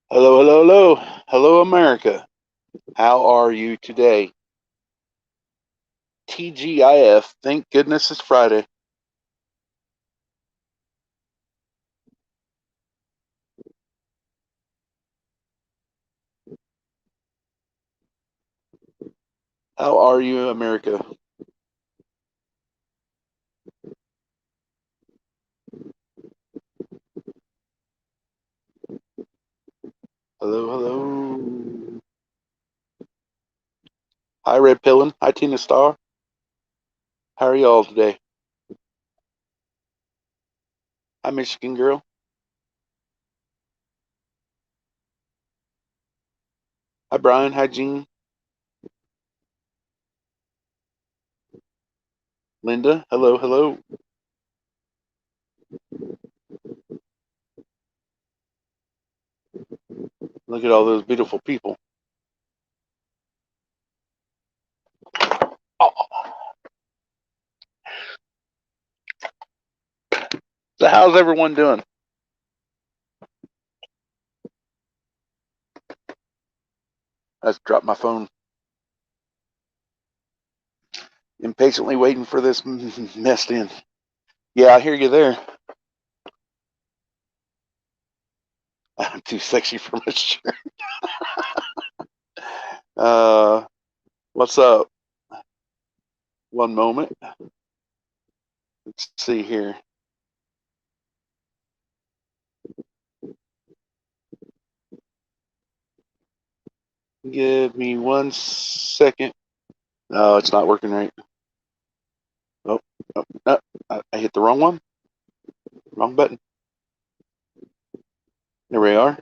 Hello, hello, hello. Hello, America. How are you today? TGIF. Thank goodness it's Friday. How are you, America? Hello, hello. Hi, Red Pillin. Hi, Tina Star. How are y'all today? Hi, Michigan Girl. Hi, Brian. Hi, Jean. Linda. Hello, hello. Look at all those beautiful people. Oh. So, how's everyone doing? I just dropped my phone. Impatiently waiting for this mess in. Yeah, I hear you there. I'm too sexy for my shirt. What's up? One moment. Let's see here. Give me 1 second. No, it's not working right. Oh, oh no, I hit the wrong one. Wrong button. There we are.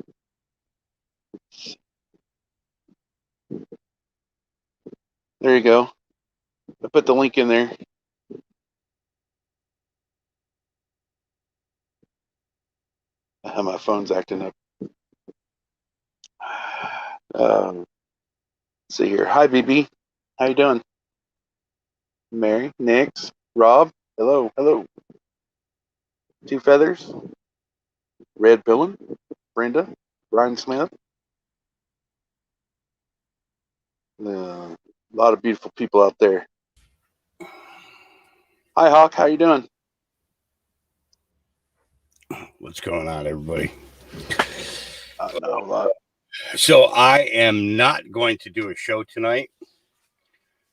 There you go. I put the link in there. My phone's acting up. Let's see here. Hi, BB. How you doing? Mary, Nix, Rob. Hello, hello. Two Feathers. Red Pillin. Brenda. Brian Smith. A lot of beautiful people out there. Hi, Hawk. How you doing? What's going on, everybody? Not a lot. So I am not going to do a show tonight.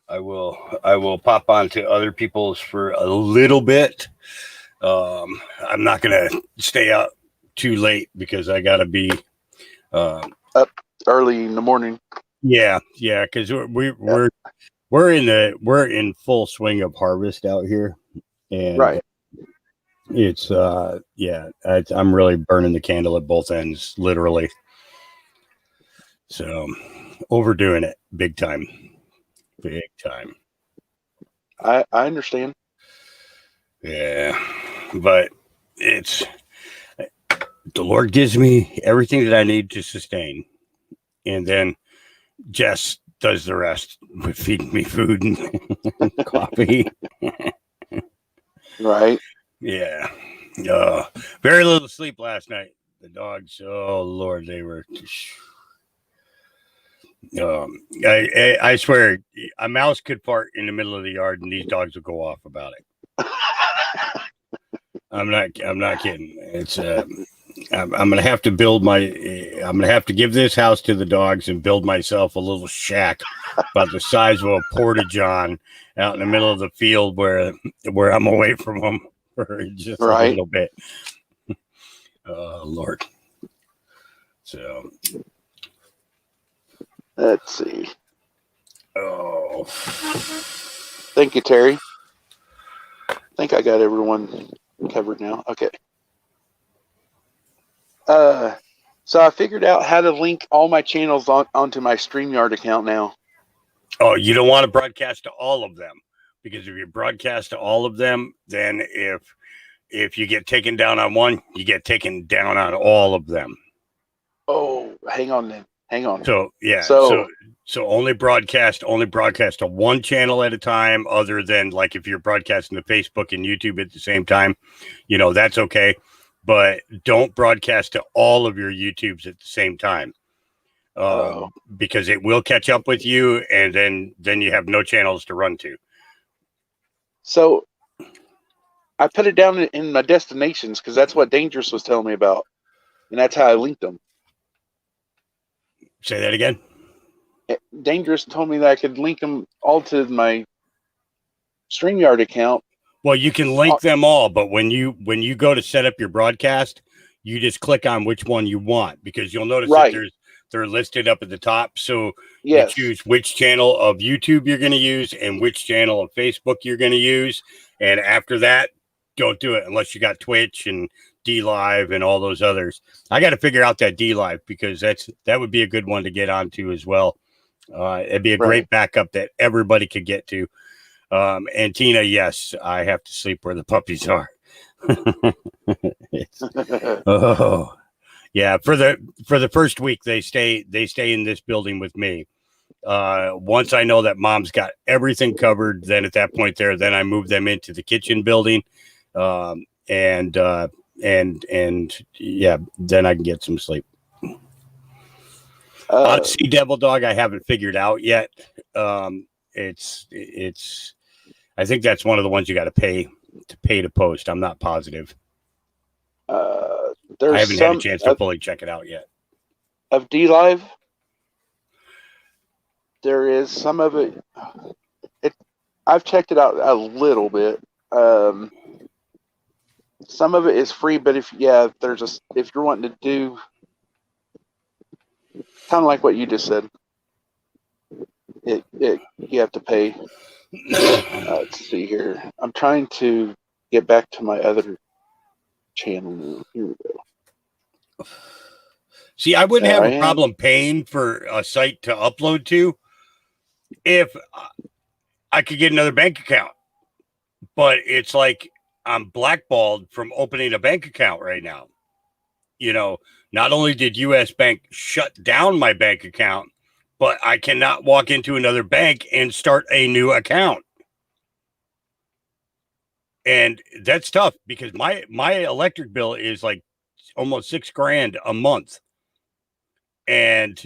I will pop on to other people's for a little bit. I'm not going to stay out too late because I got to be up early in the morning. Yeah, because we're in full swing of harvest out here, and right. It's I'm really burning the candle at both ends, literally. So overdoing it big time. I understand. Yeah, but it's the Lord gives me everything that I need to sustain, and then Jess does the rest with feeding me food and coffee. Right. Yeah. Very little sleep last night. The dogs, oh Lord, they were. I swear, a mouse could fart in the middle of the yard, and these dogs would go off about it. I'm not kidding. It's I'm gonna have to build I'm gonna have to give this house to the dogs and build myself a little shack about the size of a porta-john out in the middle of the field where I'm away from them for just a little bit. Oh Lord. So let's see. Oh, thank you, Terry. I think I got everyone covered now. Okay. So I figured out how to link all my channels onto my StreamYard account now. Oh, you don't want to broadcast to all of them, because if you broadcast to all of them, then if you get taken down on one, you get taken down on all of them. Oh, hang on then. Hang on. So yeah, so only broadcast to one channel at a time, other than like if you're broadcasting to Facebook and YouTube at the same time, that's okay. but don't broadcast to all of your YouTubes at the same time. Because it will catch up with you, and then you have no channels to run to. So I put it down in my destinations because that's what Dangerous was telling me about, and that's how I linked them. Say that again. Dangerous told me that I could link them all to my StreamYard account. Well, you can link them all, but when you go to set up your broadcast, you just click on which one you want, because you'll notice that they're listed up at the top. So you choose which channel of YouTube you're going to use and which channel of Facebook you're going to use. And after that, don't do it unless you got Twitch and D Live and all those others. I got to figure out that D Live, because that would be a good one to get onto as well. It'd be a great backup that everybody could get to. And Tina, yes, I have to sleep where the puppies are. Oh, yeah. For the first week, they stay in this building with me. Once I know that Mom's got everything covered, then at that point then I move them into the kitchen building. And yeah, then I can get some sleep. Sea Devil Dog, I haven't figured out yet. It's I think that's one of the ones you got to pay to post. I'm not positive. I haven't had a chance to fully check it out yet. Of D Live, there is some of it. I've checked it out a little bit. Some of it is free, but if you're wanting to do kind of like what you just said, you have to pay. Let's see here. I'm trying to get back to my other channel now. Here we go. See, I wouldn't have a problem paying for a site to upload to if I could get another bank account. But it's like I'm blackballed from opening a bank account right now. You know, not only did US Bank shut down my bank account, but I cannot walk into another bank and start a new account. And that's tough, because my electric bill is like almost $6,000 a month. And,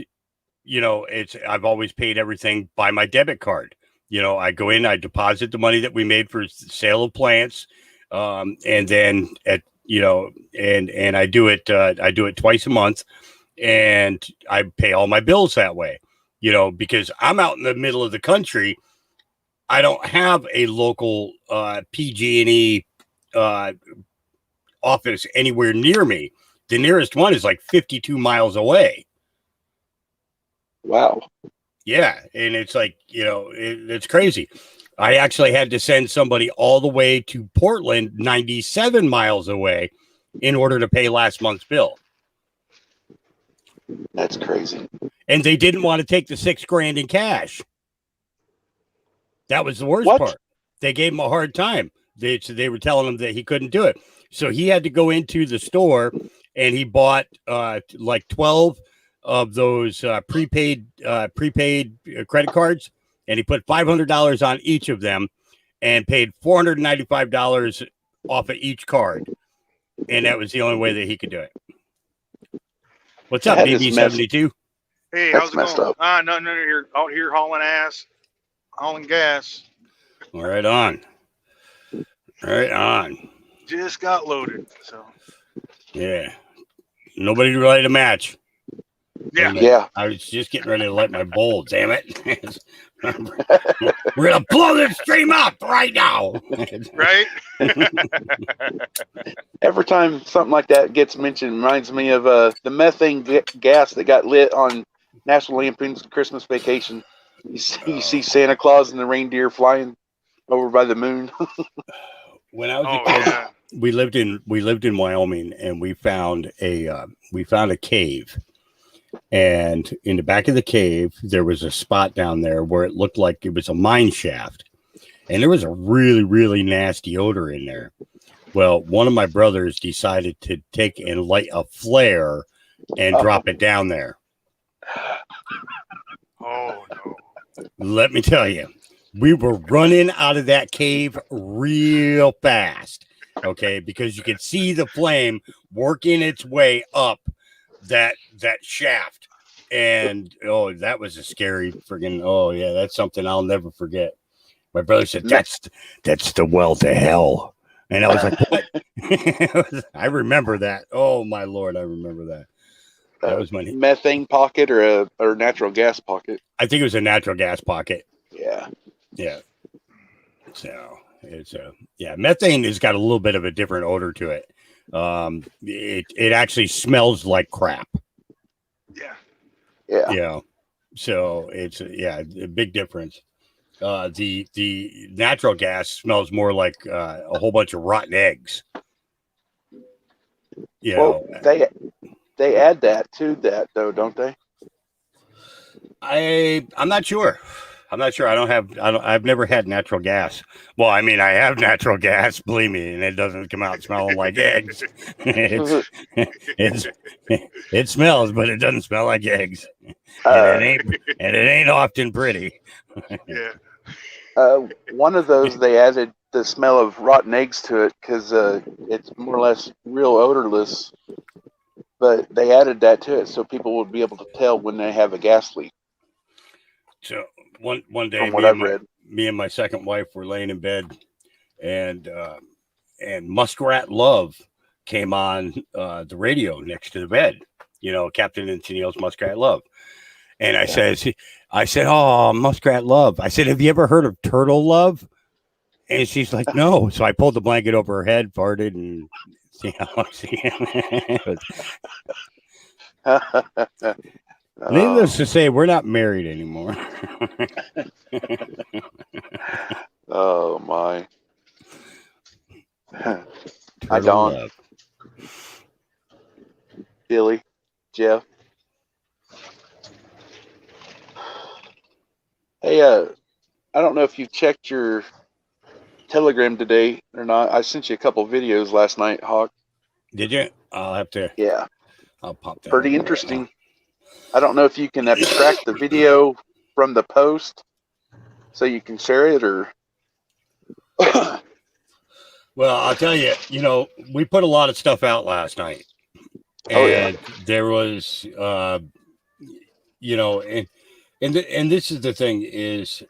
you know, I've always paid everything by my debit card. You know, I go in, I deposit the money that we made for sale of plants. And then and I do it twice a month, and I pay all my bills that way, you know, because I'm out in the middle of the country. I don't have a local PG&E office anywhere near me. The nearest one is like 52 miles away. Wow. Yeah. And it's like, you know, it's crazy. I actually had to send somebody all the way to Portland, 97 miles away, in order to pay last month's bill. That's crazy. And they didn't want to take the $6,000 in cash. That was the worst part. They gave him a hard time. They were telling him that he couldn't do it. So he had to go into the store, and he bought like 12 of those prepaid credit cards, and he put $500 on each of them and paid $495 off of each card. And that was the only way that he could do it. What's up, BB72? Hey, how's it going? No, you're out here hauling ass. Hauling gas. Right on. Just got loaded, so. Yeah. Nobody ready to match. Yeah. I was just getting ready to light my bowl, damn it. We're going to blow this stream up right now. Right? Every time something like that gets mentioned, it reminds me of the methane gas that got lit on National Lampoon's Christmas Vacation. You see Santa Claus and the reindeer flying over by the moon. When I was a kid, we lived in Wyoming, and we found a cave. And in the back of the cave, there was a spot down there where it looked like it was a mine shaft. And there was a really, really nasty odor in there. Well, one of my brothers decided to take and light a flare and drop it down there. Oh, no. Let me tell you, we were running out of that cave real fast. Okay, because you could see the flame working its way up that shaft. And oh, that was a scary friggin' oh yeah, that's something I'll never forget. My brother said, that's the well to hell. And I was like, what? I remember that. Oh my Lord, I remember that. That was my methane pocket or natural gas pocket. I think it was a natural gas pocket. Yeah. Yeah. So it's methane has got a little bit of a different odor to it. It actually smells like crap. Yeah. So it's a big difference. The natural gas smells more like a whole bunch of rotten eggs. They add that to that though, don't they? I'm not sure. I've never had natural gas. Well, I mean, I have natural gas, believe me, and it doesn't come out smelling like eggs. It smells, but it doesn't smell like eggs. And it ain't often pretty. Yeah. One of those they added the smell of rotten eggs to it because it's more or less real odorless. But they added that to it so people would be able to tell when they have a gas leak. So one day, from what I've read, me and my second wife were laying in bed, and Muskrat Love came on the radio next to the bed. You know, Captain and Tennille's Muskrat Love. And I said, oh, Muskrat Love. I said, have you ever heard of Turtle Love? And she's like, no. So I pulled the blanket over her head, farted, and needless to say, we're not married anymore. Oh my. Hi, Don. Billy, Jeff. Hey, I don't know if you checked your Telegram today or not. I sent you a couple videos last night, Hawk. Did you? I'll have to. Yeah. I'll pop that. Pretty interesting. Right, I don't know if you can abstract the video from the post so you can share it or. Well, I'll tell you, we put a lot of stuff out last night. And there was, and this is the thing is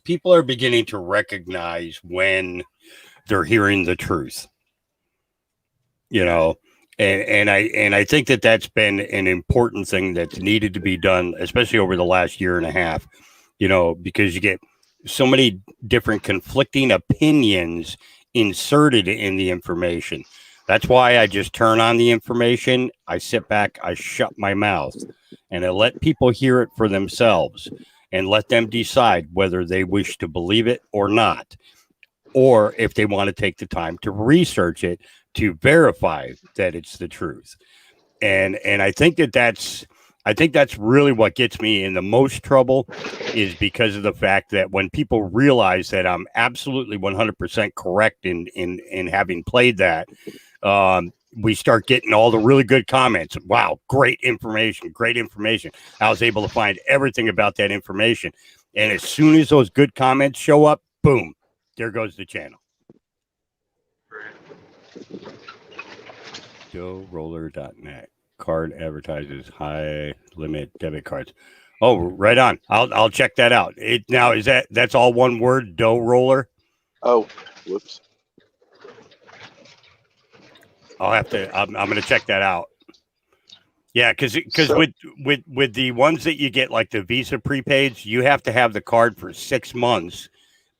people are beginning to recognize when they're hearing the truth, and I think that that's been an important thing that's needed to be done, especially over the last year and a half, because you get so many different conflicting opinions inserted in the information. That's why I just turn on the information. I sit back, I shut my mouth, and I let people hear it for themselves and let them decide whether they wish to believe it or not, or if they want to take the time to research it to verify that it's the truth. And I think that's really what gets me in the most trouble is because of the fact that when people realize that I'm absolutely 100% correct in having played that, we start getting all the really good comments. Wow, great information. I was able to find everything about that information. And as soon as those good comments show up, boom, there goes the channel. JoeRoller.net. Card advertises high limit debit cards. Oh, right on. I'll check that out. Now that's all one word, Dough Roller? Oh, whoops. I'll have to. I'm going to check that out. Yeah, because with the ones that you get like the Visa prepaids, you have to have the card for 6 months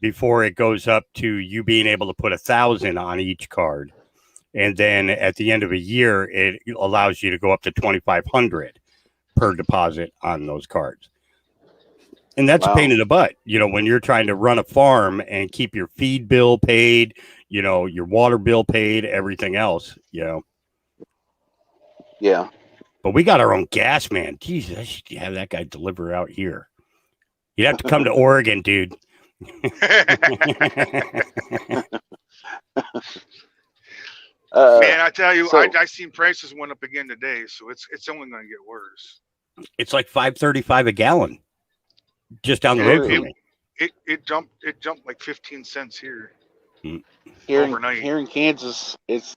before it goes up to you being able to put 1,000 on each card, and then at the end of a year, it allows you to go up to 2,500 per deposit on those cards. And that's a pain in the butt, when you're trying to run a farm and keep your feed bill paid, your water bill paid, everything else, Yeah. But we got our own gas man. Jesus, I should have that guy deliver out here. You'd have to come to Oregon, dude. Man, I tell you, I seen prices went up again today, so it's only going to get worse. It's like $5.35 a gallon. Just down the road from me. It jumped like 15 cents here. overnight. Here in Kansas, it's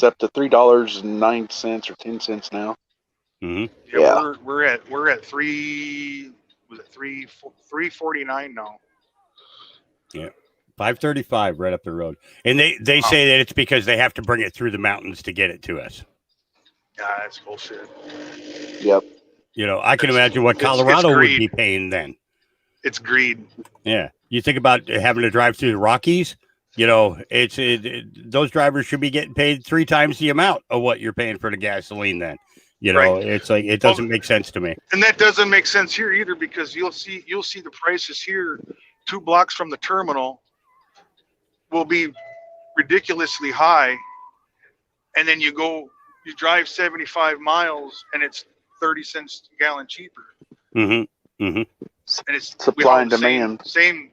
up to $3.09 or 10 cents now. Mm-hmm. Yeah, we're at 3.49 now. Yeah. 535 right up the road. And they say that it's because they have to bring it through the mountains to get it to us. Yeah, that's bullshit. Yep. You know, I can imagine what Colorado would be paying then. It's greed. Yeah. You think about having to drive through the Rockies, you know, those drivers should be getting paid 3 times the amount of what you're paying for the gasoline then. You know, It's like, it doesn't make sense to me. And that doesn't make sense here either, because you'll see the prices here 2 blocks from the terminal will be ridiculously high, and then you drive 75 miles and it's 30 cents a gallon cheaper. Mm-hmm. Mm-hmm. And it's supply and demand. It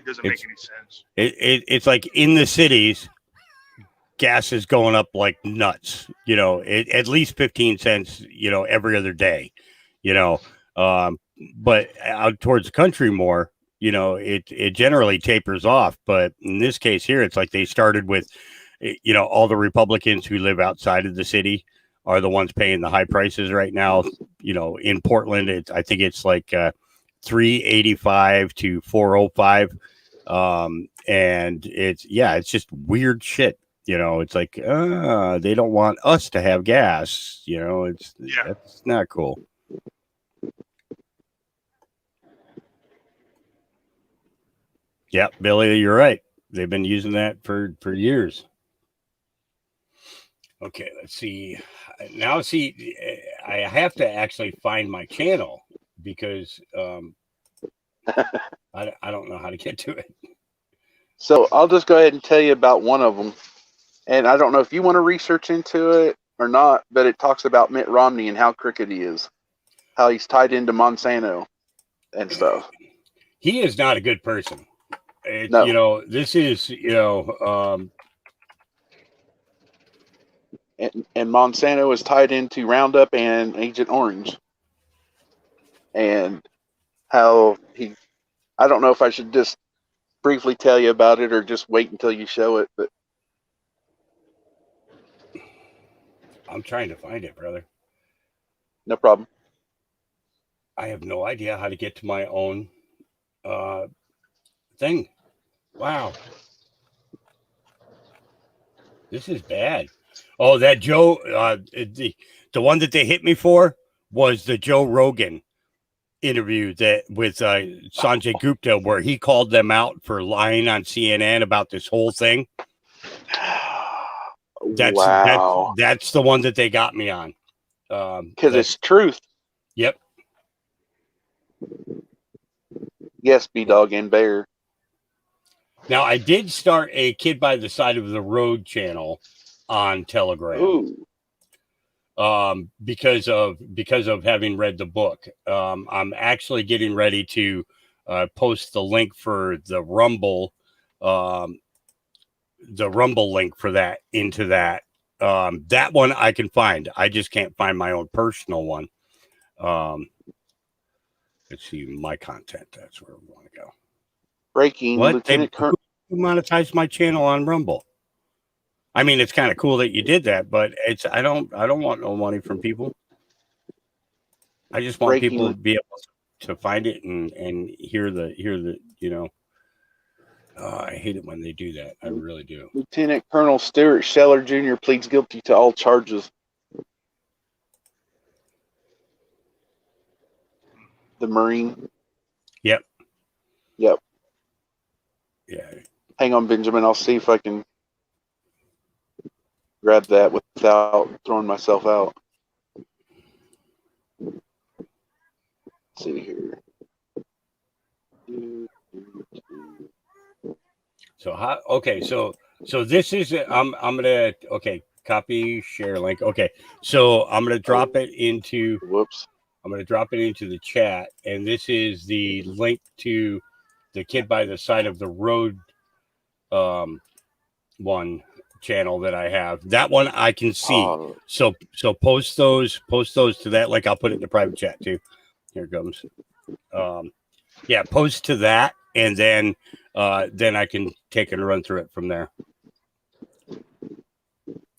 doesn't make any sense. It's like in the cities, gas is going up like nuts, you know, at least 15 cents, you know, every other day, you know, but out towards the country more, you know, it generally tapers off. But in this case here, it's like they started with, you know, all the Republicans who live outside of the city are the ones paying the high prices right now. You know, in Portland, I think it's like $3.85 to $4.05. And it's just weird shit. You know, it's like, they don't want us to have gas. You know, that's not cool. Yeah, Billy, you're right. They've been using that for years. Okay, let's see. Now, I have to actually find my channel because I don't know how to get to it. So I'll just go ahead and tell you about one of them. And I don't know if you want to research into it or not, but it talks about Mitt Romney and how crooked he is, how he's tied into Monsanto and stuff. He is not a good person. No. You know, this is, you know, and Monsanto is tied into Roundup and Agent Orange. And how I don't know if I should just briefly tell you about it or just wait until you show it, but I'm trying to find it, brother. No problem. I have no idea how to get to my own thing. Wow. This is bad. Oh, that Joe, the one that they hit me for was the Joe Rogan interview with Sanjay Gupta, where he called them out for lying on CNN about this whole thing. That's the one that they got me on. Because it's truth. Yep. Yes, B-Dog and Bear. Now, I did start a Kid by the Side of the Road channel on Telegram. Ooh. Because of having read the book. I'm actually getting ready to post the link for the Rumble link for that into that. That one I can find. I just can't find my own personal one. Let's see, my content. That's where we want to go. Breaking. What? Who monetized my channel on Rumble? I mean, it's kind of cool that you did that, but I don't want no money from people. I just want people to be able to find it and hear the you know. I hate it when they do that. I really do. Lieutenant Colonel Stuart Scheller Jr. pleads guilty to all charges. The Marine. Yep. Yeah. Hang on, Benjamin. I'll see if I can grab that without throwing myself out. Let's see here. So okay, so this is I'm gonna copy share link. Okay, so I'm gonna drop it into I'm gonna drop it into the chat, and this is the link to the Kid by the Side of the Road one channel that I have. That one I can see. So post those to that link. I'll put it in the private chat too. Here it comes. Yeah, post to that, and then I can take and run through it from there.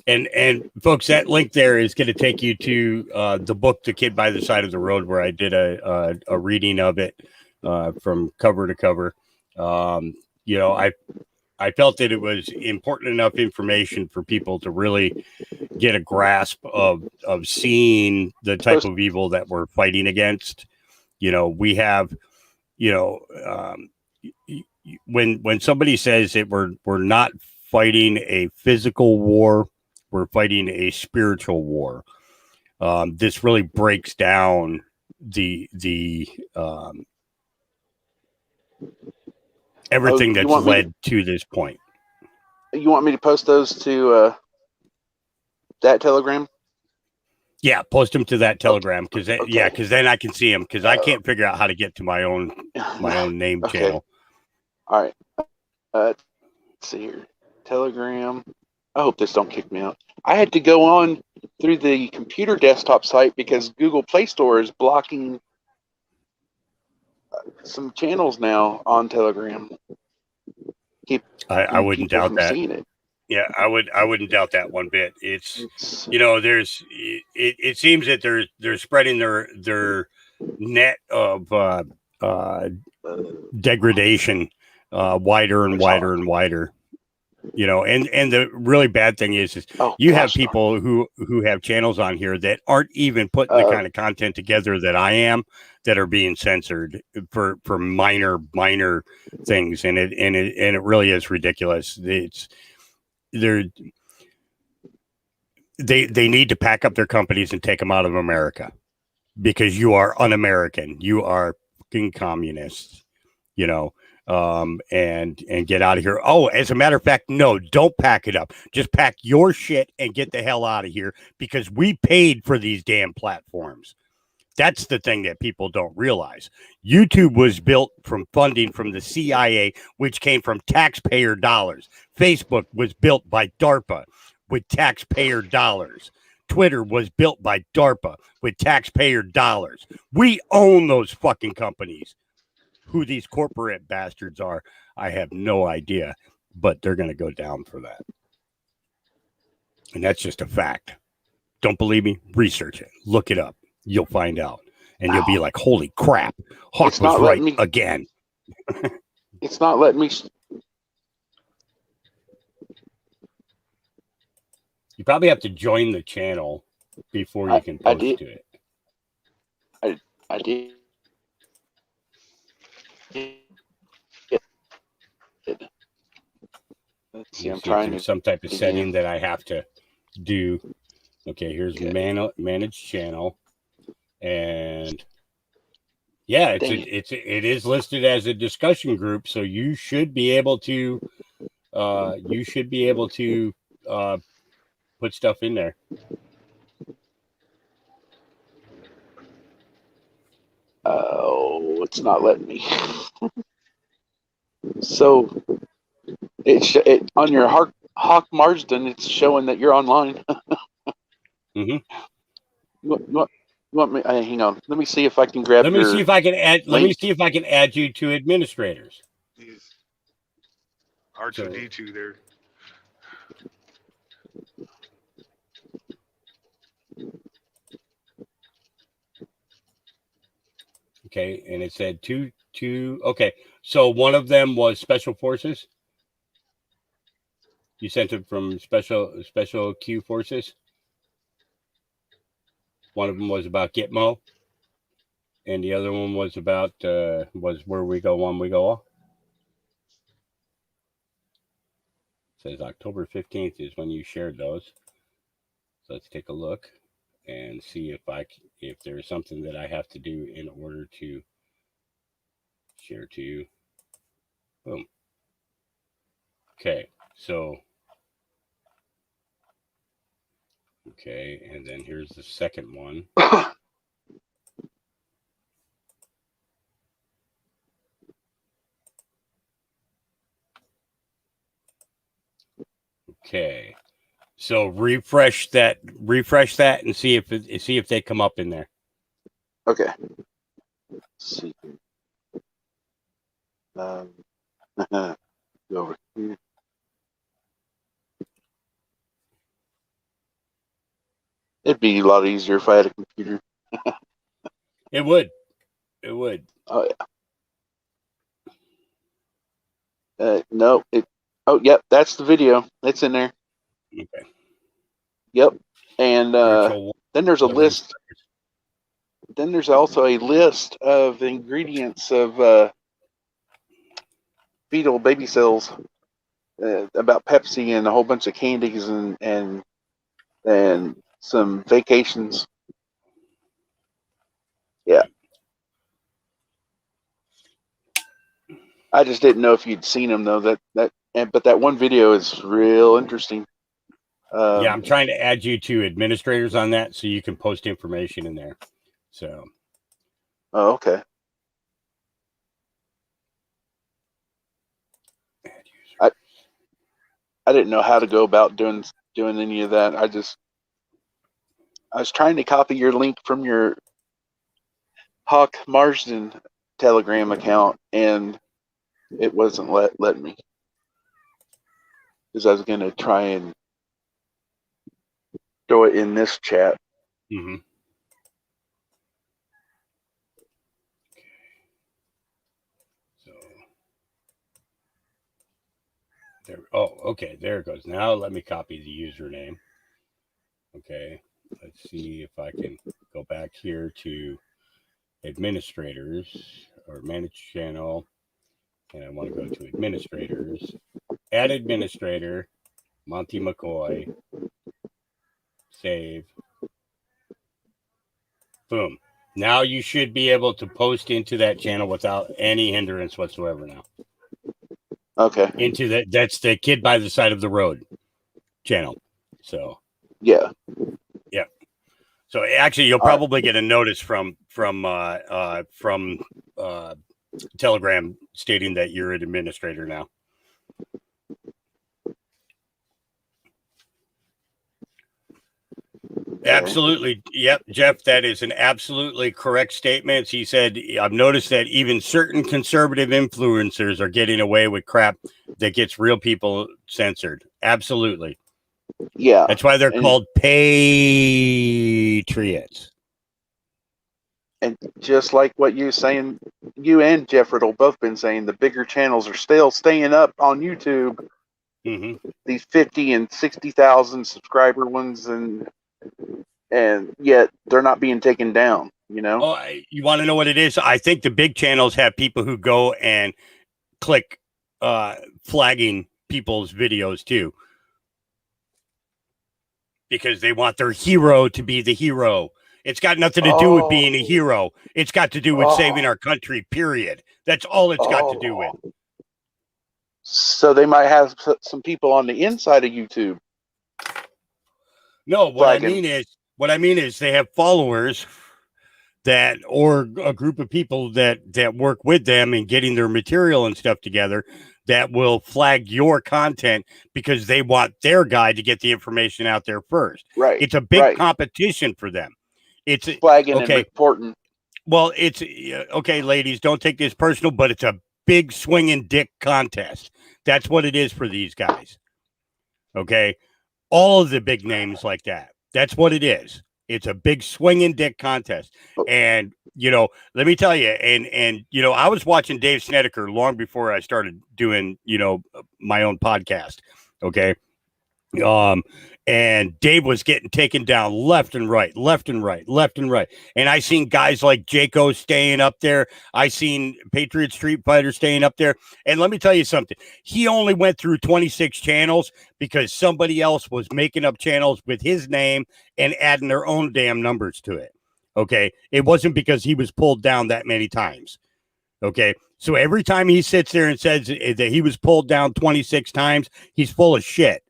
And folks, that link there is going to take you to the book, The Kid by the Side of the Road, where I did a reading of it from cover to cover. You know, I felt that it was important enough information for people to really get a grasp of seeing the type of evil that we're fighting against. You know, we have, you know, when somebody says that we're not fighting a physical war, we're fighting a spiritual war. This really breaks down the everything that's led to this point. You want me to post those to that Telegram? Yeah, post them to that Telegram because then I can see them because I can't figure out how to get to my own name channel. All right. Let's see here. Telegram. I hope this don't kick me out. I had to go on through the computer desktop site because Google Play Store is blocking some channels now on Telegram. I wouldn't doubt that. Seeing it. Yeah, I wouldn't doubt that one bit. It's you know, it seems that they're spreading their net of degradation wider and wider and wider. You know, and the really bad thing is you have people who have channels on here that aren't even putting the kind of content together that I am, that are being censored for minor things, and it really is ridiculous. They need to pack up their companies and take them out of America because you are un-American. You are fucking communists, you know, and get out of here. Oh, as a matter of fact, no, don't pack it up. Just pack your shit and get the hell out of here because we paid for these damn platforms. That's the thing that people don't realize. YouTube was built from funding from the CIA, which came from taxpayer dollars. Facebook was built by DARPA with taxpayer dollars. Twitter was built by DARPA with taxpayer dollars. We own those fucking companies. Who these corporate bastards are, I have no idea, but they're going to go down for that. And that's just a fact. Don't believe me? Research it. Look it up. You'll find out. And you'll be like, holy crap. Hawk was right again. It's not letting me. You probably have to join the channel before you can post to it. I did. Let's see, I'm trying to some type of setting that I have to do. Okay, here's manage channel, and yeah, it is listed as a discussion group, so you should be able to put stuff in there. Oh, it's not letting me. So it on your Hawk Marsden, it's showing that you're online. Mm-hmm. You want me? Hang on. Let me see if I can grab. Let me see if I can add you to administrators. R2D2 there. Okay, and it said two. Okay, so one of them was Special Forces. You sent it from Special Q Forces. One of them was about Gitmo, and the other one was about was Where We Go One We Go All. It says October 15th is when you shared those. So let's take a look and see if there's something that I have to do in order to share to you. Boom. Okay, so okay, and then here's the second one. Okay, so refresh that, and see if they come up in there. Okay. Let's see. Go over here. It'd be a lot easier if I had a computer. It would. It would. Oh yeah. No. Oh, yep. That's the video. It's in there. Okay. Yep. And then there's a list. Then there's also a list of ingredients of fetal baby cells, about Pepsi and a whole bunch of candies and some vacations. Yeah. I just didn't know if you'd seen them though. But that one video is real interesting. Yeah, I'm trying to add you to administrators on that so you can post information in there. So. Oh, okay. I didn't know how to go about doing any of that. I was trying to copy your link from your Hawk Marsden Telegram account, and it wasn't letting me, because I was going to try and throw it in this chat. Mm-hmm. So there. Oh, okay. There it goes. Now let me copy the username. Okay. Let's see if I can go back here to administrators or manage channel. And I want to go to administrators. Add administrator, Monty McCoy. Save. Boom. Now you should be able to post into that channel without any hindrance whatsoever now. Okay. Into that's the kid by the side of the road channel. So yeah. So actually you'll probably get a notice from Telegram stating that you're an administrator now. Absolutely. Yep, Jeff, that is an absolutely correct statement. He said, I've noticed that even certain conservative influencers are getting away with crap that gets real people censored. Absolutely. Yeah. That's why they're called patriots. And just like what you're saying, you and Jeff Riddle both been saying, the bigger channels are still staying up on YouTube. Mm-hmm. These 50 and 60,000 subscriber ones, and yet they're not being taken down, you know? Oh, you want to know what it is? I think the big channels have people who go and click flagging people's videos too, because they want their hero to be the hero. It's got nothing to do with being a hero. It's got to do with saving our country, period. That's all it's got to do with. So they might have some people on the inside of YouTube. No, what I mean is they have followers that, or a group of people that work with them and getting their material and stuff together, that will flag your content because they want their guy to get the information out there first. Right. It's a big competition for them. It's flagging and reporting. Well, it's okay, ladies, don't take this personal, but it's a big swinging dick contest. That's what it is for these guys. Okay. All of the big names like that. That's what it is. It's a big swinging dick contest. And, let me tell you, and I was watching Dave Snedeker long before I started doing, my own podcast. Okay. And Dave was getting taken down left and right. And I seen guys like Jaco staying up there. I seen Patriot Street Fighter staying up there. And let me tell you something. He only went through 26 channels because somebody else was making up channels with his name and adding their own damn numbers to it. Okay. It wasn't because he was pulled down that many times. Okay. So every time he sits there and says that he was pulled down 26 times, he's full of shit.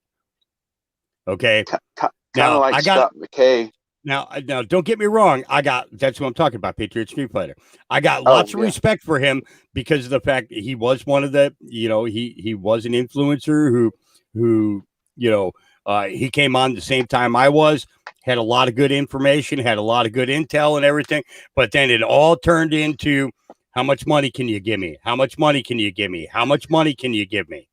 Okay. Kind of like Scott McKay. Now, don't get me wrong. That's what I'm talking about. Patriot Street Fighter. I got lots of respect for him because of the fact that he was one of the, he was an influencer who, he came on the same time I was, had a lot of good information, had a lot of good intel and everything. But then it all turned into How much money can you give me? How much money can you give me? How much money can you give me?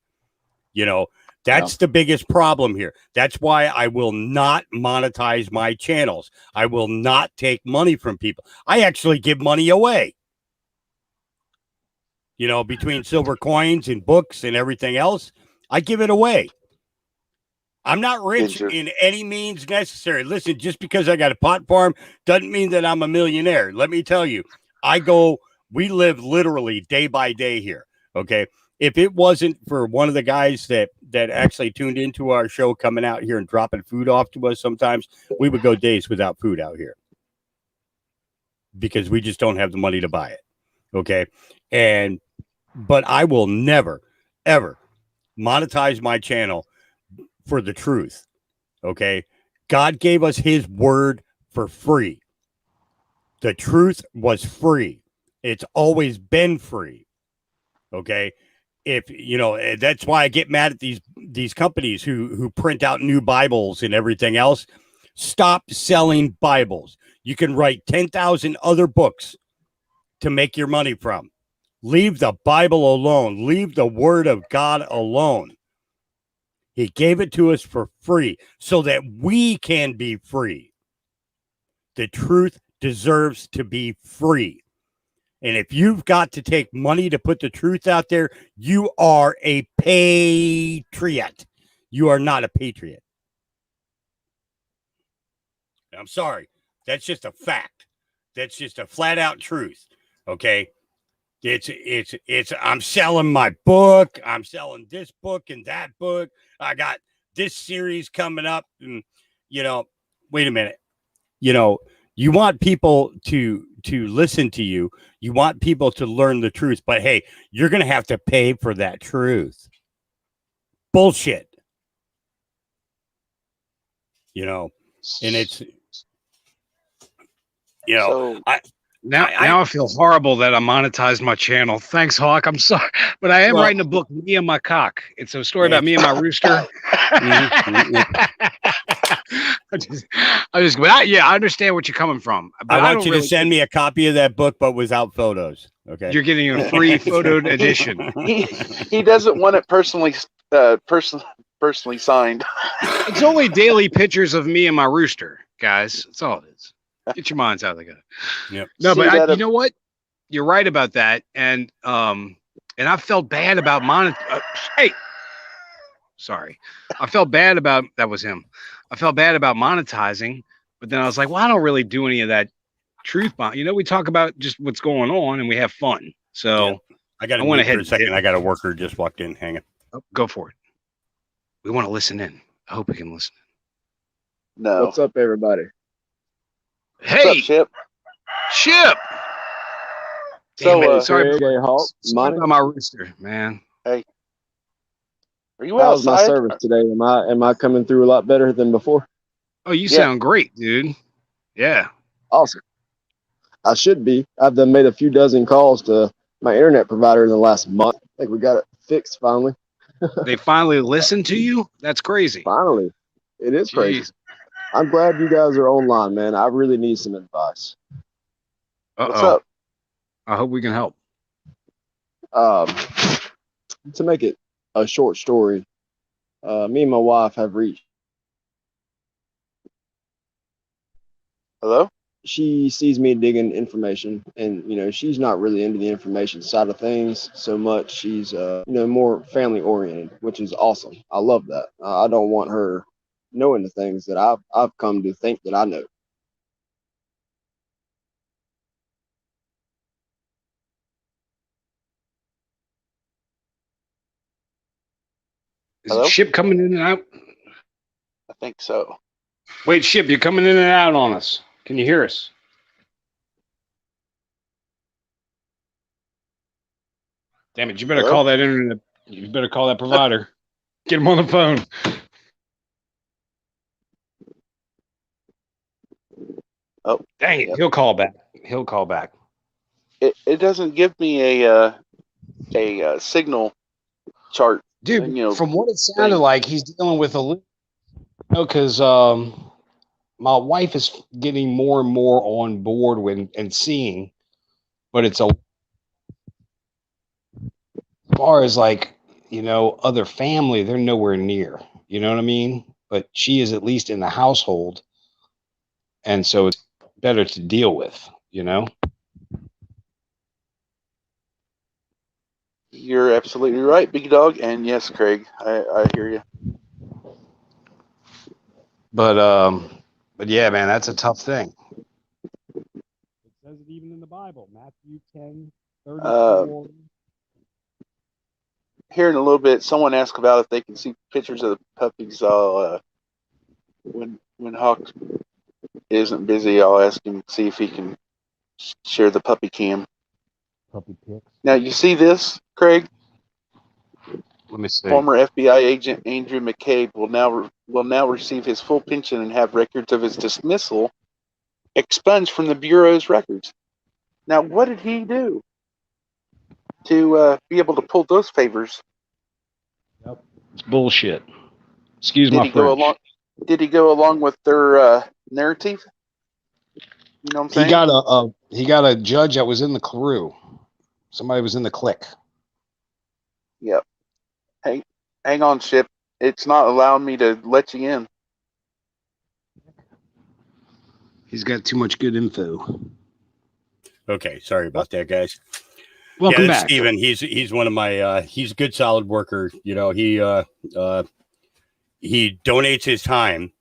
You know, that's the biggest problem here. That's why I will not monetize my channels. I will not take money from people. I actually give money away. You know, between silver coins and books and everything else, I give it away. I'm not rich in any means necessary. Listen, just because I got a pot farm doesn't mean that I'm a millionaire. Let me tell you, we live literally day by day here. Okay. If it wasn't for one of the guys that actually tuned into our show coming out here and dropping food off to us sometimes, we would go days without food out here because we just don't have the money to buy it. Okay. But I will never, ever monetize my channel for the truth. Okay. God gave us his word for free. The truth was free. It's always been free. Okay. If you know, that's why I get mad at these companies who print out new Bibles and everything else. Stop selling Bibles. You can write 10,000 other books to make your money from. Leave the Bible alone. Leave the word of God alone. He gave it to us for free so that we can be free. The truth deserves to be free. And if you've got to take money to put the truth out there, you are a patriot. You are not a patriot. I'm sorry. That's just a fact. That's just a flat out truth. Okay. I'm selling my book. I'm selling this book and that book. I got this series coming up. And, you know, wait a minute. You know, you want people to listen to you. You want people to learn the truth. But, hey, you're going to have to pay for that truth. Bullshit. You know, and it's, you know, so, Now I feel horrible that I monetized my channel. Thanks, Hawk. I'm sorry, but I am writing a book, Me and My Cock. It's a story about me and my rooster. I understand what you're coming from. But I want you to send me a copy of that book, but without photos. Okay, you're getting a free photoed edition. He doesn't want it personally signed. It's only daily pictures of me and my rooster, guys. That's all it is. Get your minds out of the gutter. Yep. No, but you know what? You're right about that, and I felt bad about sorry, I felt bad about that was him. I felt bad about monetizing, but then I was like, well, I don't really do any of that truth bomb. You know, we talk about just what's going on and we have fun. So I went ahead for a second. I got a worker just walked in. Hang on. Oh, go for it. We want to listen in. I hope we can listen. No. What's up, everybody? What's Hey, up, Ship? Ship. So, sorry about my rooster, man. Hey, are you How's my outside? service today? Am I coming through a lot better than before? Oh, you sound great, dude. Yeah. Awesome. I should be. I've done made a few dozen calls to my internet provider in the last month. I think we got it fixed finally. They finally listened to you? That's crazy. Finally. It is crazy. I'm glad you guys are online, man. I really need some advice. What's up? I hope we can help. To make it a short story, me and my wife have reached. Hello? She sees me digging information, and she's not really into the information side of things so much. She's more family oriented, which is awesome. I love that. I don't want her knowing the things that I've come to think that I know. Hello? Is Ship coming in and out? I think so. Wait, Ship, you're coming in and out on us. Can you hear us? Damn it, you better call that internet. You better call that provider. Get him on the phone. Oh, dang it. Yep. He'll call back. He'll call back. It doesn't give me a signal chart. Dude, from what it sounded like, he's dealing with because my wife is getting more and more on board and seeing, but it's far as like, other family, they're nowhere near. You know what I mean? But she is at least in the household, and so it's better to deal with. You're absolutely right, Big Dog. And yes, Craig, I hear you. But yeah, man, that's a tough thing. It says it even in the Bible, Matthew 10:34. Here in a little bit, someone asked about if they can see pictures of the puppies. When Hawk isn't busy, I'll ask him to see if he can share the puppy cam. Puppy pics. Now you see this, Craig? Let me see. Former FBI agent Andrew McCabe will now receive his full pension and have records of his dismissal expunged from the Bureau's records. Now, what did he do to be able to pull those favors? Yep. It's bullshit. Excuse Did my he go French. along? Did he go along with their narrative? You know what I'm saying? He got a judge that was in the crew. Somebody was in the clique. Yep. Hang on, ship. It's not allowing me to let you in. He's got too much good info. Okay, sorry about that, guys. Welcome that's back, Steven. He's one of my he's a good solid worker. He donates his time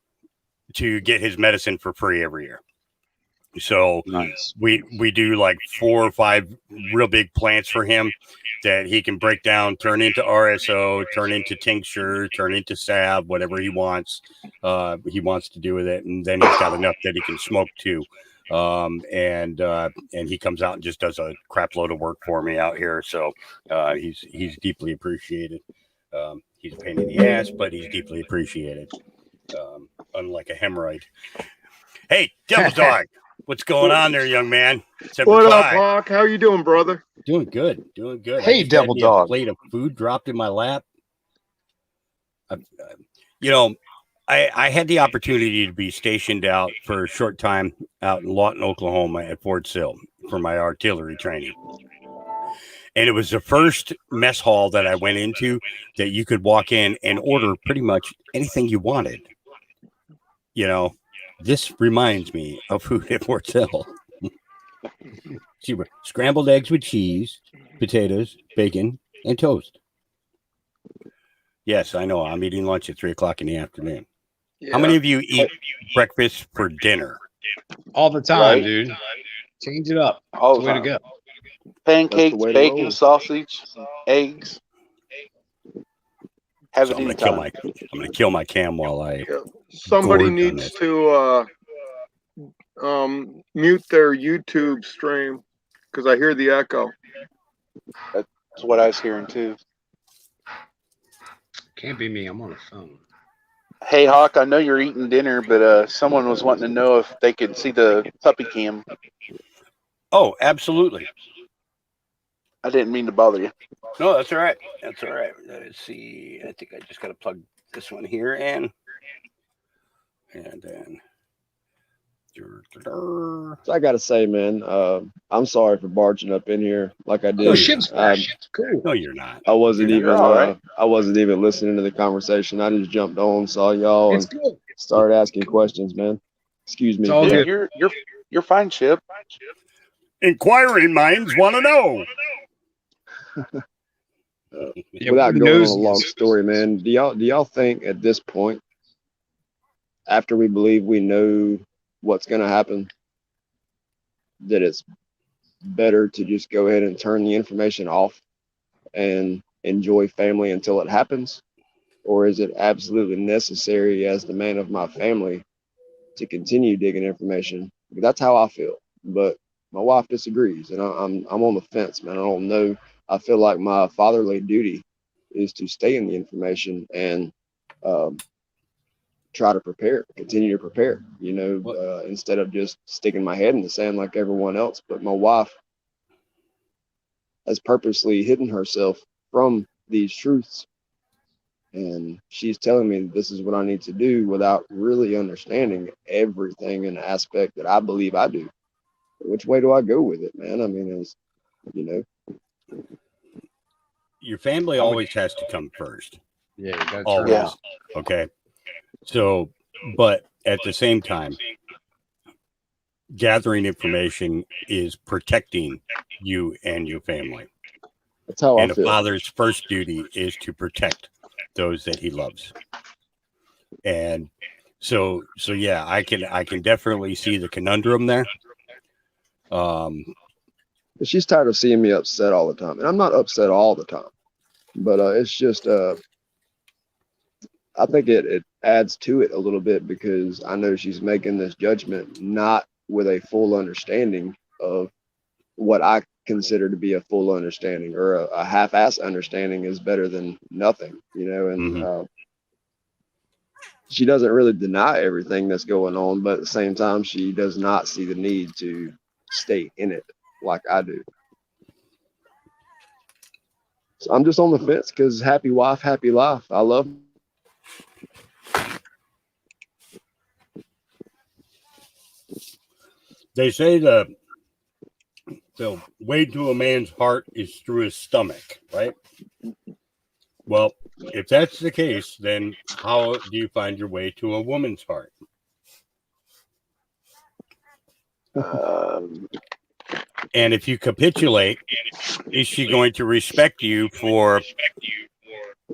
to get his medicine for free every year. So nice. We do like 4 or 5 real big plants for him that he can break down, turn into RSO, turn into tincture, turn into salve, whatever he wants to do with it. And then he's got enough that he can smoke too. And he comes out and just does a crap load of work for me out here. So he's deeply appreciated. He's a pain in the ass, but he's deeply appreciated. Unlike a hemorrhoid. Hey, Devil Dog. What's going on there, young man? What up, Hawk? How you doing, brother? Doing good. Hey, Devil Dog. A plate of food dropped in my lap. I had the opportunity to be stationed out for a short time out in Lawton, Oklahoma at Fort Sill for my artillery training. And it was the first mess hall that I went into that you could walk in and order pretty much anything you wanted. This reminds me of food at Fort Sill. Scrambled eggs with cheese, potatoes, bacon, and toast. Yes, I know. I'm eating lunch at 3:00 in the afternoon. Yeah. How many of you eat breakfast for dinner? All the time, dude. Change it up. All the way to go. Pancakes, bacon, sausage, eggs. I'm gonna kill my cam while I. Somebody needs to mute their YouTube stream because I hear the echo. That's what I was hearing too. Can't be me. I'm on the phone. Hey, Hawk, I know you're eating dinner, but someone was wanting to know if they could see the puppy cam. Oh, absolutely. I didn't mean to bother you. No, that's all right. Let's see. I think I just got to plug this one here in. And then. So I got to say, man, I'm sorry for barging up in here like I did. Oh, shit's cool. No, you're not. I wasn't even listening to the conversation. I just jumped on, saw y'all, and started asking questions, man. Excuse me. It's all good. You're fine, Chip. Inquiring minds want to know. Without going on a long story, man, do y'all think at this point, after we believe we know what's going to happen, that it's better to just go ahead and turn the information off and enjoy family until it happens? Or is it absolutely necessary as the man of my family to continue digging information? That's how I feel, but my wife disagrees, and I'm on the fence, man. I don't know. I feel like my fatherly duty is to stay in the information and try to continue to prepare, instead of just sticking my head in the sand like everyone else. But my wife has purposely hidden herself from these truths, and she's telling me that this is what I need to do without really understanding everything in the aspect that I believe I do. Which way do I go with it, man? I mean, your family always has to come first. Yeah, you gotta Always. Yeah. Okay. So, but at the same time, gathering information is protecting you and your family. That's how I And a feel. father's first duty is to protect those that he loves. And so yeah, I can definitely see the conundrum there. She's tired of seeing me upset all the time, and I'm not upset all the time, but it's just I think it adds to it a little bit because I know she's making this judgment not with a full understanding of what I consider to be a full understanding, or a half-ass understanding is better than nothing, you know. And she doesn't really deny everything that's going on, but at the same time, she does not see the need to stay in it like I do. So I'm just on the fence because happy wife, happy life. I love. They say the way to a man's heart is through his stomach, right? Well, if that's the case, then how do you find your way to a woman's heart? And if you capitulate, is she going to respect you for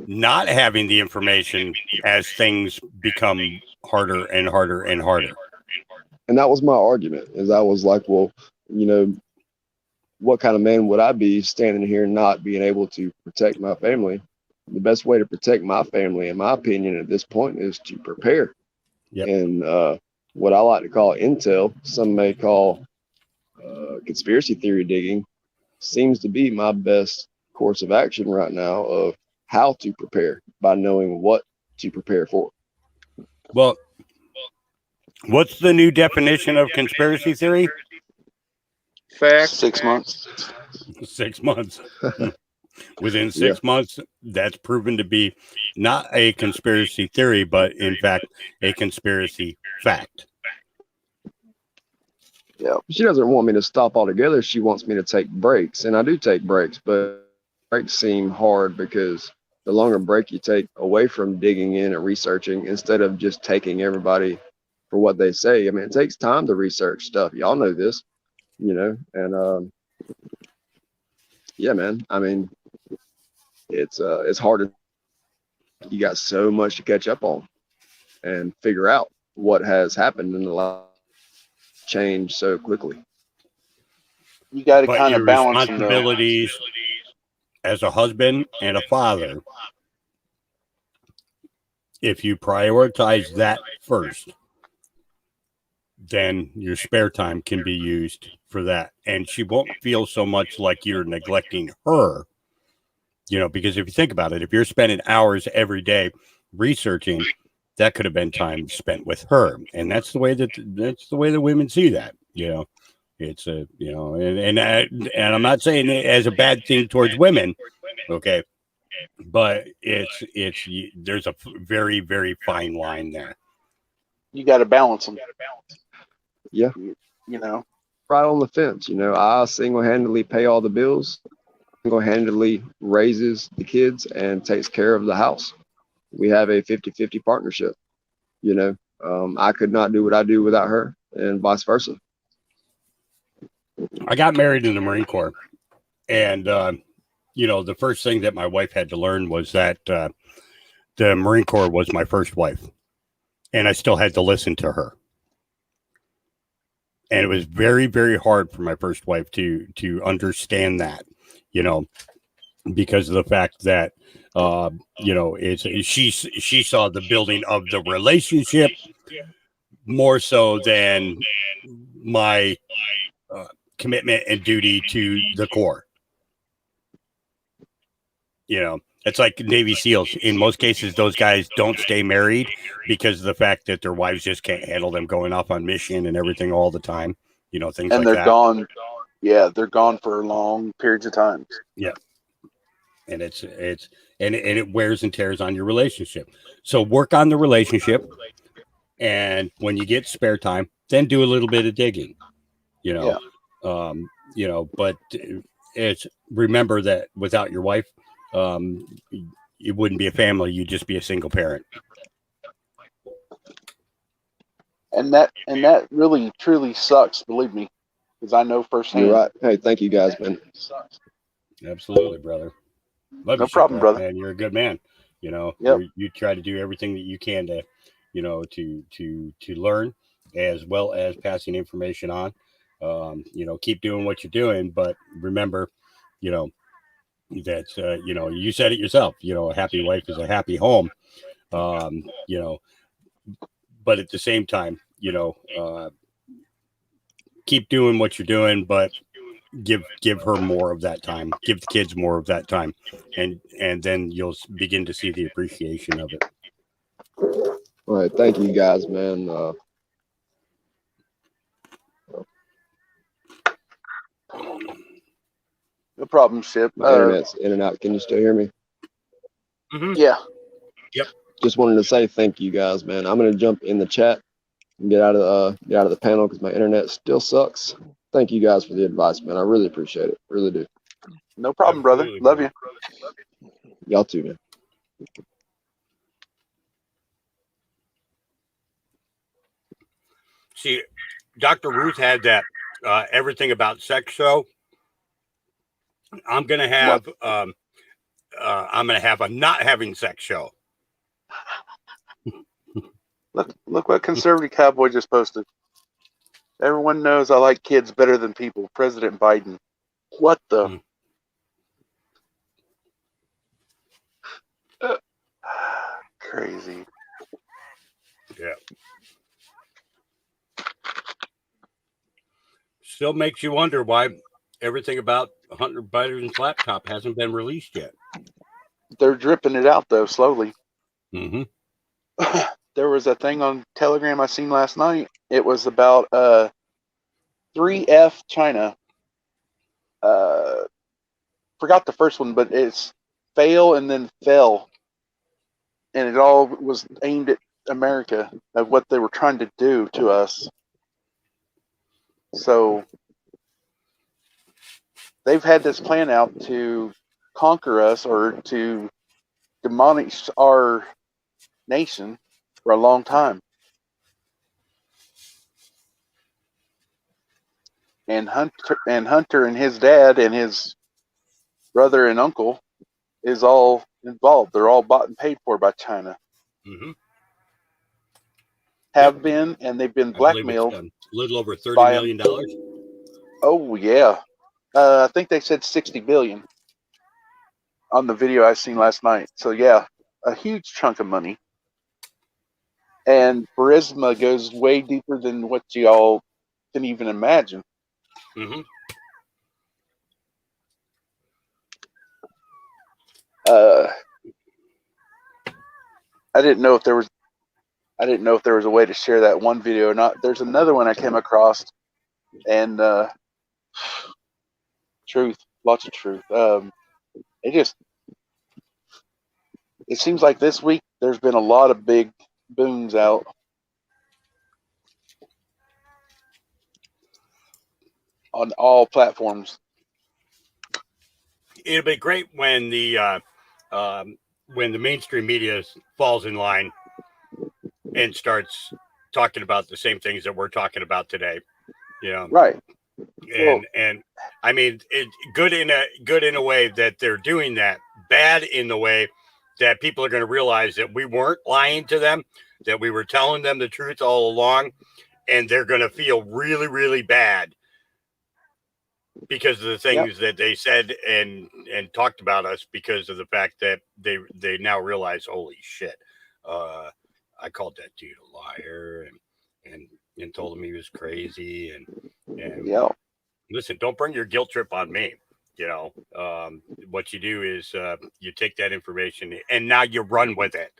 not having the information as things become harder and harder and harder? And that was my argument, is I was like, well, you know, what kind of man would I be standing here not being able to protect my family? The best way to protect my family, in my opinion, at this point, is to prepare. Yep. And what I like to call intel, some may call conspiracy theory digging, seems to be my best course of action right now of how to prepare, by knowing what to prepare for. Well, what's the new definition of conspiracy theory? Fact. 6 months. 6 months. Within 6 months, that's proven to be not a conspiracy theory, but in fact, a conspiracy fact. Yeah. She doesn't want me to stop altogether. She wants me to take breaks, and I do take breaks, but breaks seem hard because the longer break you take away from digging in and researching, instead of just taking everybody for what they say. I mean, it takes time to research stuff. Y'all know this, you know, and yeah, man. I mean, it's hard. You got so much to catch up on and figure out what has happened in the last change so quickly. You got to But kind your of balance them, though. responsibilities as a husband and a father, if you prioritize that first, then your spare time can be used for that. And she won't feel so much like you're neglecting her, you know, because if you think about it, if you're spending hours every day researching, that could have been time spent with her. And that's the way that women see that, you know. It's a, you know, and I'm not saying it as a bad thing towards women, okay, but there's a very, very fine line there. You got to balance them. Yeah. You know, Right on the fence. You know, I single-handedly pay all the bills, single-handedly raises the kids and takes care of the house. We have a 50-50 partnership. You know, I could not do what I do without her, and vice versa. I got married in the Marine Corps, and you know, the first thing that my wife had to learn was that the Marine Corps was my first wife, and I still had to listen to her. And it was very, very hard for my first wife to understand that, you know, because of the fact that you know, she saw the building of the relationship more so than my commitment and duty to the Corps. You know, it's like Navy SEALs. In most cases, those guys don't stay married because of the fact that their wives just can't handle them going off on mission and everything all the time. You know, things and like they're that. gone. Yeah, they're gone for long periods of time. Yeah, and it wears and tears on your relationship. So work on the relationship, and when you get spare time, then do a little bit of digging. You know, Yeah. You know, but it's remember that without your wife, it wouldn't be a family. You'd just be a single parent. And that really truly sucks, believe me, because I know firsthand. You're right. Hey, thank you guys, man. Absolutely, brother. Love No you, problem, brother. man. You're a good man. You know, Yep. you try to do everything that you can to, you know, to learn as well as passing information on. You know, keep doing what you're doing, but remember, you know, that you know, you said it yourself. You know, a happy wife is a happy home. You know, but at the same time, you know, keep doing what you're doing, but give her more of that time, give the kids more of that time, and then you'll begin to see the appreciation of it. All right, thank you guys, man. No problem, Ship. My internet's in and out. Can you still hear me? Yeah. Yep. Just wanted to say thank you guys, man. I'm gonna jump in the chat and get out of the panel because my internet still sucks. Thank you guys for the advice, man. I really appreciate it. Really do. No problem, brother. Absolutely, Love brother. you. Y'all too, man. See, Dr. Ruth had that everything about sex show. I'm gonna have a not having sex show. Look what conservative cowboy just posted. Everyone knows I like kids better than people. President Biden. What the? Crazy. Yeah. Still makes you wonder why everything about Hunter Biden's laptop hasn't been released yet. They're dripping it out though, slowly. Mm-hmm. There was a thing on Telegram I seen last night. It was about 3F China. Forgot the first one, but it's fail and then fell. And it all was aimed at America, of what they were trying to do to us. So they've had this plan out to conquer us or to demolish our nation for a long time. And Hunter and his dad and his brother and uncle is all involved. They're all bought and paid for by China. Mm-hmm. Have been, and they've been blackmailed. A little over $30 million. Oh yeah, I think they said 60 billion on the video I seen last night. So yeah, a huge chunk of money. And Burisma goes way deeper than what you all can even imagine. Mm-hmm. I didn't know if there was a way to share that one video or not. There's another one I came across, and truth, lots of truth. It seems like this week there's been a lot of big booms out. On all platforms. It'll be great when the mainstream media falls in line and starts talking about the same things that we're talking about today. You know, right? And I mean, good in a way that they're doing that. Bad in the way that people are going to realize that we weren't lying to them, that we were telling them the truth all along, and they're going to feel really, really bad because of the things that they said and talked about us, because of the fact that they now realize, holy shit, I called that dude a liar and told him he was crazy and listen, don't bring your guilt trip on me. You know, what you do is you take that information and now you run with it.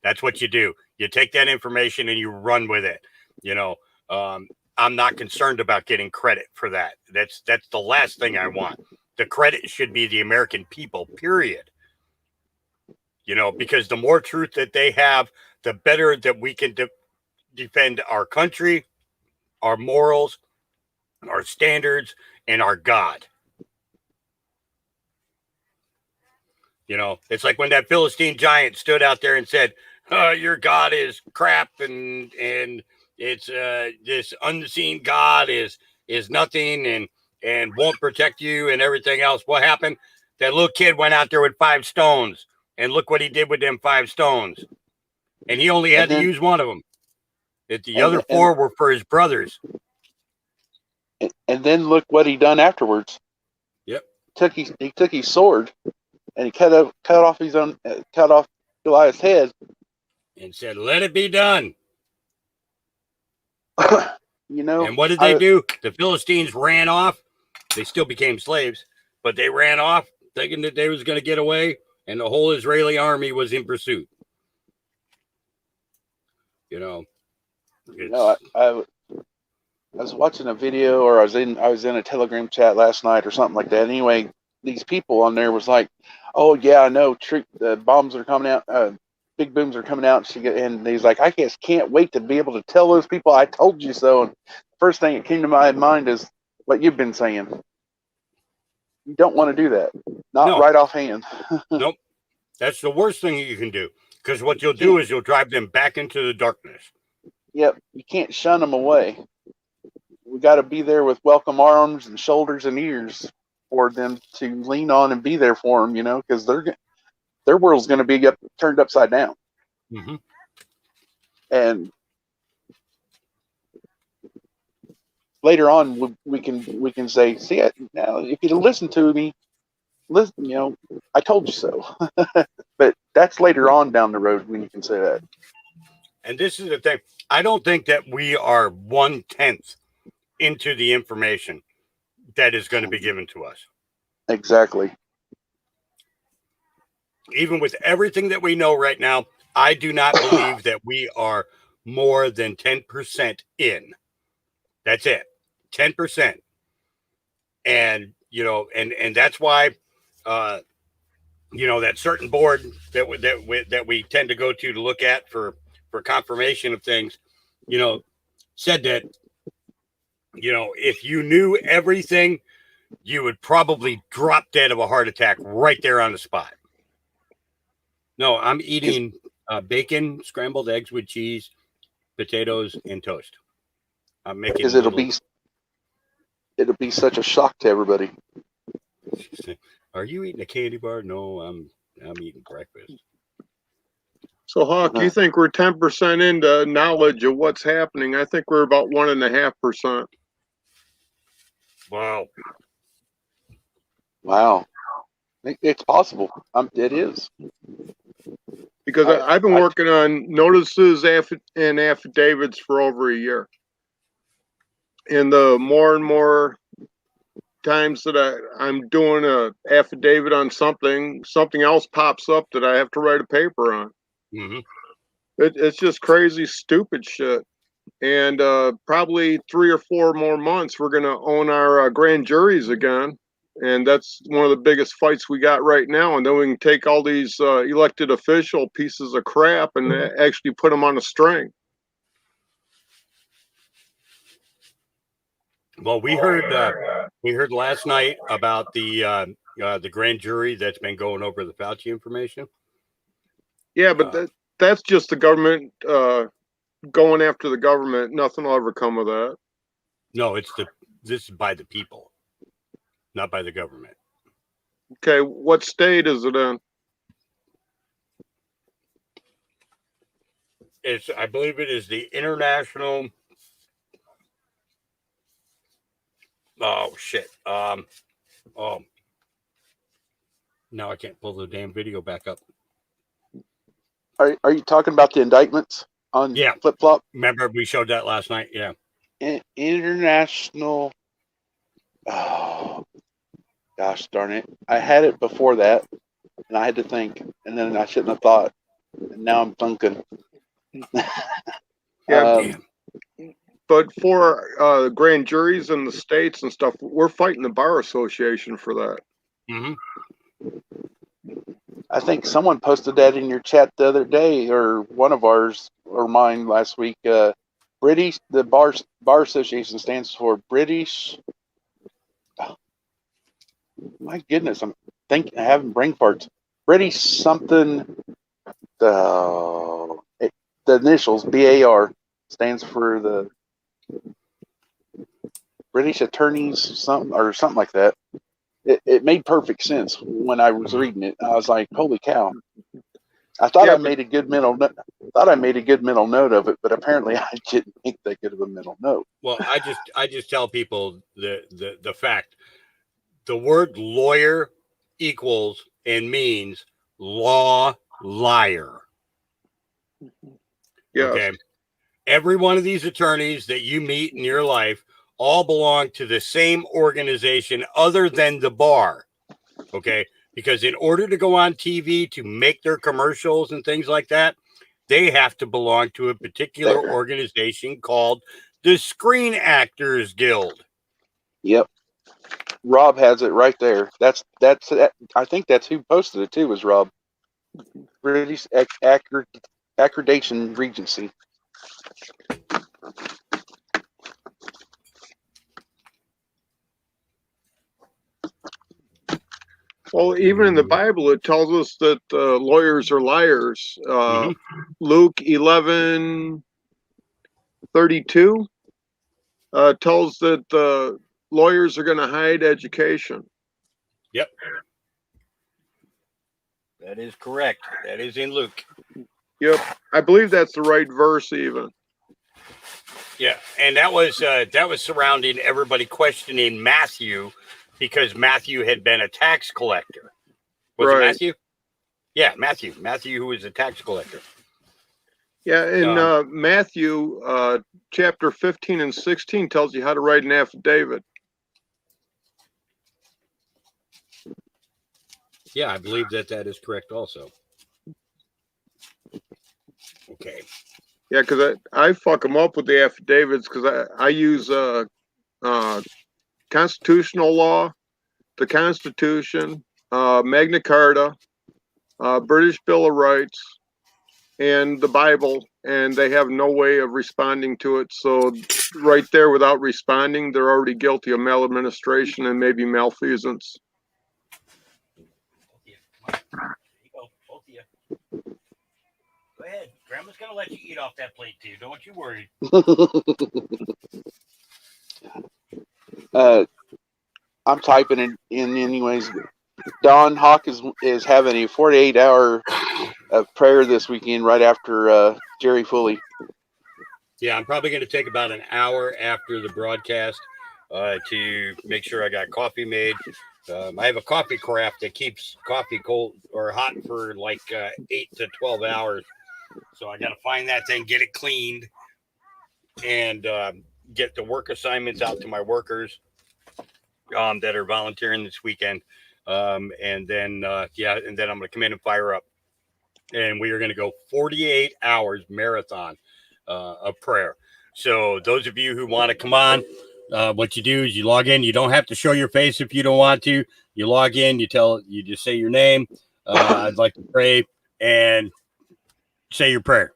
That's what you do. You take that information and you run with it. You know, I'm not concerned about getting credit for that. That's the last thing I want. The credit should be the American people, period. You know, because the more truth that they have, the better that we can defend our country, our morals, our standards, and our God. You know, it's like when that Philistine giant stood out there and said, your God is crap, and it's this unseen God is nothing and won't protect you and everything else. What happened? That little kid went out there with 5 stones, and look what he did with them 5 stones. And he only had to use one of them. The other 4 were for his brothers. And then look what he done afterwards. Yep. He took his sword and he cut off Goliath's head And said, let it be done. You know. And what did they do? The Philistines ran off. They still became slaves, but they ran off thinking that they was going to get away, and the whole Israeli army was in pursuit. You know. I was watching a video, or I was in a Telegram chat last night or something like that. Anyway, these people on there was like, "Oh yeah, I know. The bombs are coming out. Big booms are coming out." And he's like, "I just can't wait to be able to tell those people I told you so." And the first thing that came to my mind is what you've been saying. You don't want to do that. Not right offhand. Nope. That's the worst thing you can do, because what you'll do is you'll drive them back into the darkness. Yep. You can't shun them away. We got to be there with welcome arms and shoulders and ears for them to lean on and be there for them, you know, because their world's going to be turned upside down. Mm-hmm. And later on, we can say, "See, now if you'd listen to me, listen, you know, I told you so." But that's later on down the road when you can say that. And this is the thing. I don't think that we are 1/10 into the information that is going to be given to us. Exactly. Even with everything that we know right now, I do not believe that we are more than 10% in. That's it. 10%. And, you know, and that's why, you know, that certain board that we tend to go to look at for confirmation of things, you know, said that, you know, if you knew everything, you would probably drop dead of a heart attack right there on the spot. No, I'm eating bacon, scrambled eggs with cheese, potatoes, and toast. I'm making because it'll be such a shock to everybody. Are you eating a candy bar? No, I'm eating breakfast. So, Hawk, you think we're 10% into knowledge of what's happening? I think we're about 1.5%. Wow. It's possible. It is. Because I've been working on notices and affidavits for over a year. And the more and more times that I'm doing a affidavit on something else pops up that I have to write a paper on. Mm-hmm. It's just crazy, stupid shit. And probably 3 or 4 more months, we're going to own our grand juries again. And that's one of the biggest fights we got right now. And then we can take all these elected official pieces of crap and actually put them on a string. Well, we heard last night about the grand jury that's been going over the Fauci information. Yeah, but that's just the government going after the government. Nothing will ever come of that. No, this is by the people, not by the government. Okay, what state is it in? I believe it is the international. Oh shit. Now I can't pull the damn video back up. Are you talking about the indictments on Flip Flop? Remember we showed that last night? Yeah. International. Oh, gosh darn it! I had it before that, and I had to think, and then I shouldn't have thought. And now I'm thinking. Yeah. But for grand juries in the states and stuff, we're fighting the Bar Association for that. Mm-hmm. I think someone posted that in your chat the other day, or one of ours or mine last week. The Bar Association stands for British. Oh, my goodness, I'm having brain farts. British something. The initials BAR stands for the British Attorneys something or something like that. It made perfect sense when I was reading it. I was like, "Holy cow!" I thought Yeah, I made a good mental note of it, but apparently I didn't make that good of a mental note. Well, I just tell people the fact. The word lawyer equals and means law liar. Yes. Okay. Every one of these attorneys that you meet in your life all belong to the same organization other than the bar. Okay. Because in order to go on TV to make their commercials and things like that, they have to belong to a particular organization called the Screen Actors Guild. Yep. Rob has it right there. That's I think that's who posted it too, was Rob. British Accreditation Regency. Well, even in the Bible, it tells us that lawyers are liars. Luke 11:32 tells that lawyers are going to hide education. Yep. That is correct. That is in Luke. Yep. I believe that's the right verse even. Yeah. And that was surrounding everybody questioning Matthew because Matthew had been a tax collector. Was it Matthew? Yeah, Matthew. Matthew, who was a tax collector. Yeah, in Matthew chapter 15 and 16 tells you how to write an affidavit. Yeah, I believe that is correct also. Okay. Yeah, because I fuck them up with the affidavits because I use constitutional law, the Constitution, Magna Carta, British Bill of Rights, and the Bible, and they have no way of responding to it. So right there, without responding, they're already guilty of maladministration and maybe malfeasance. Both of you. Go ahead. Grandma's going to let you eat off that plate too. Don't you worry. I'm typing it in anyways. Don Hawk is having a 48-hour prayer this weekend right after Jerry Foley. Yeah, I'm probably going to take about an hour after the broadcast to make sure I got coffee made. I have a coffee carafe that keeps coffee cold or hot for like 8 to 12 hours. So I got to find that thing, get it cleaned, and get the work assignments out to my workers that are volunteering this weekend. And then I'm going to come in and fire up. And we are going to go 48 hours marathon of prayer. So those of you who want to come on, what you do is you log in. You don't have to show your face if you don't want to. You log in, you just say your name. I'd like to pray, and say your prayer.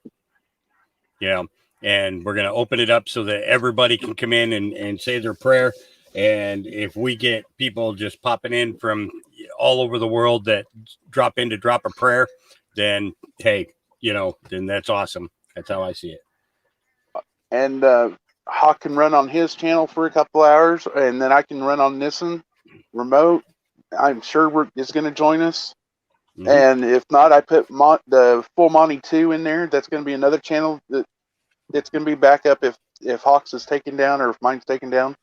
And we're going to open it up so that everybody can come in and say their prayer. And if we get people just popping in from all over the world that drop in to drop a prayer, then hey, then that's awesome. That's how I see it. And Hawk can run on his channel for a couple hours, and then I can run on this one remote. I'm sure it's going to join us. Mm-hmm. And if not, I put the Full Monty 2 in there. That's going to be another channel that it's going to be back up if Hawk's is taken down or if mine's taken down,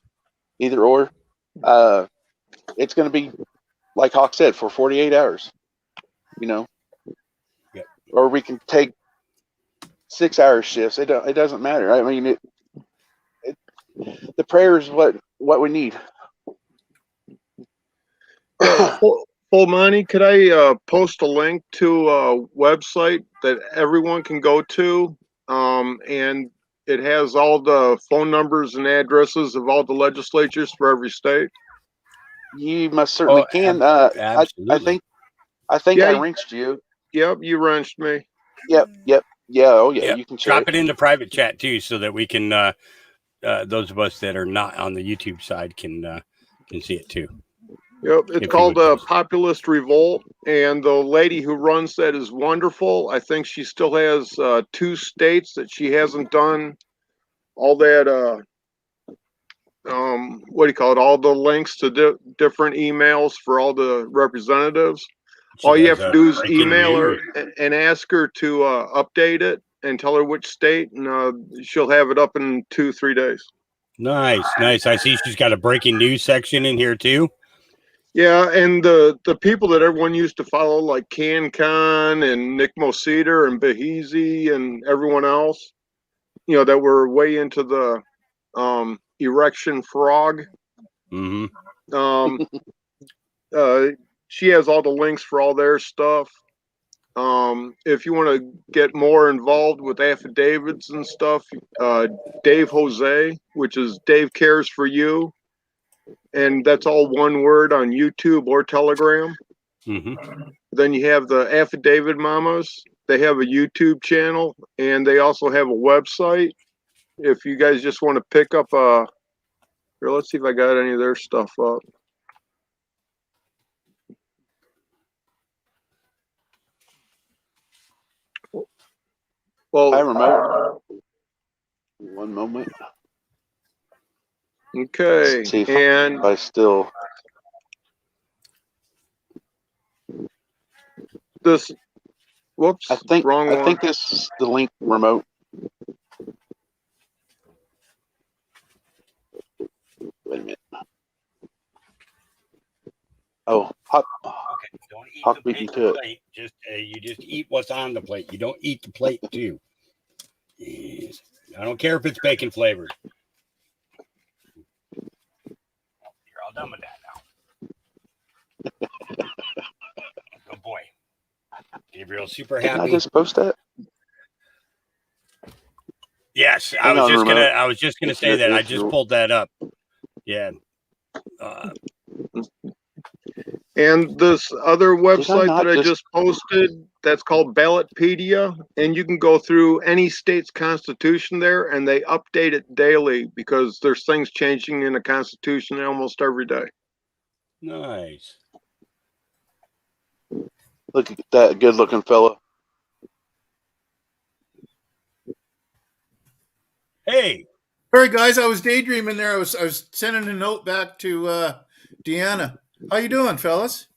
either or. It's going to be, like Hawk said, for 48 hours, Yep. Or we can take 6-hour shifts. It doesn't matter. I mean, the prayer is what we need. Full Monty, could I post a link to a website that everyone can go to? And it has all the phone numbers and addresses of all the legislatures for every state. You most certainly can. Absolutely. I think I wrenched you. Yep, you wrenched me. Yep. Yeah. Oh yeah. Yep. You can drop it into private chat too, so that we can. Those of us that are not on the YouTube side can see it too. Yep, it's If you called would post it. Populist Revolt, and the lady who runs that is wonderful. I think she still has 2 states that she hasn't done all that. What do you call it? All the links to different emails for all the representatives. She All you does have to do is breaking email her news. and ask her to update it and tell her which state, and she'll have it up in 2-3 days. Nice, nice. I see she's got a breaking news section in here too. Yeah, and the people that everyone used to follow, like CanCon and Nick Moseder and Behezy and everyone else, that were way into the erection frog. Mm-hmm. Um, she has all the links for all their stuff. If you want to get more involved with affidavits and stuff, Dave Jose, which is Dave Cares for You, and that's all one word on YouTube or Telegram. Mm-hmm. Then you have the Affidavit Mamas. They have a YouTube channel, and they also have a website. If you guys just want to pick up here, let's see if I got any of their stuff up. Well, Hi, remote. One moment. okay, Let's see if and I still. this, whoops, I think wrong one. this is the link remote. Wait a minute. Oh, hot. Okay, don't eat Hawk the beat me plate. to it. Plate. Just you just eat what's on the plate. You don't eat the plate too. Jeez. I don't care if it's bacon flavored. You're all done with that now. Good boy. Gabriel, super Didn't I happy. just post that? Yes, Hang on, remote. I was just gonna say that. I just pulled that up. Yeah. And this other website not that I just posted, that's called Ballotpedia, and you can go through any state's constitution there, and they update it daily because there's things changing in the constitution almost every day. Nice. Look at that good-looking fella. Hey. All right, guys. I was daydreaming there. I was sending a note back to Deanna. How you doing, fellas?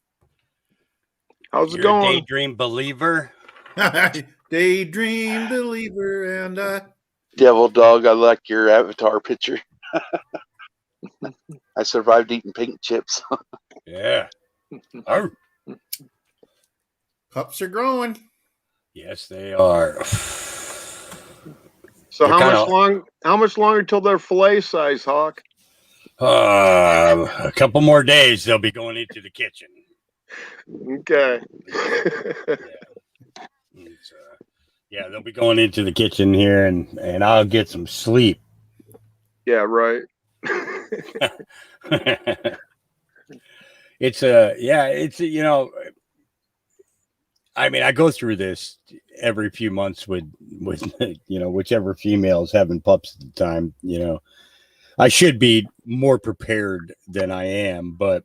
How's it You're a going? daydream believer. Daydream believer, and Devil dog, I like your avatar picture. I survived eating pink chips. Yeah. Oh. pups are growing. Yes, they are. So They're how much longer till they're fillet size, Hawk? A couple more days, they'll be going into the kitchen. Okay. Yeah, they'll be going into the kitchen here, and I'll get some sleep. Yeah, right. It's I mean, I go through this every few months with whichever female is having pups at the time. I should be more prepared than I am, but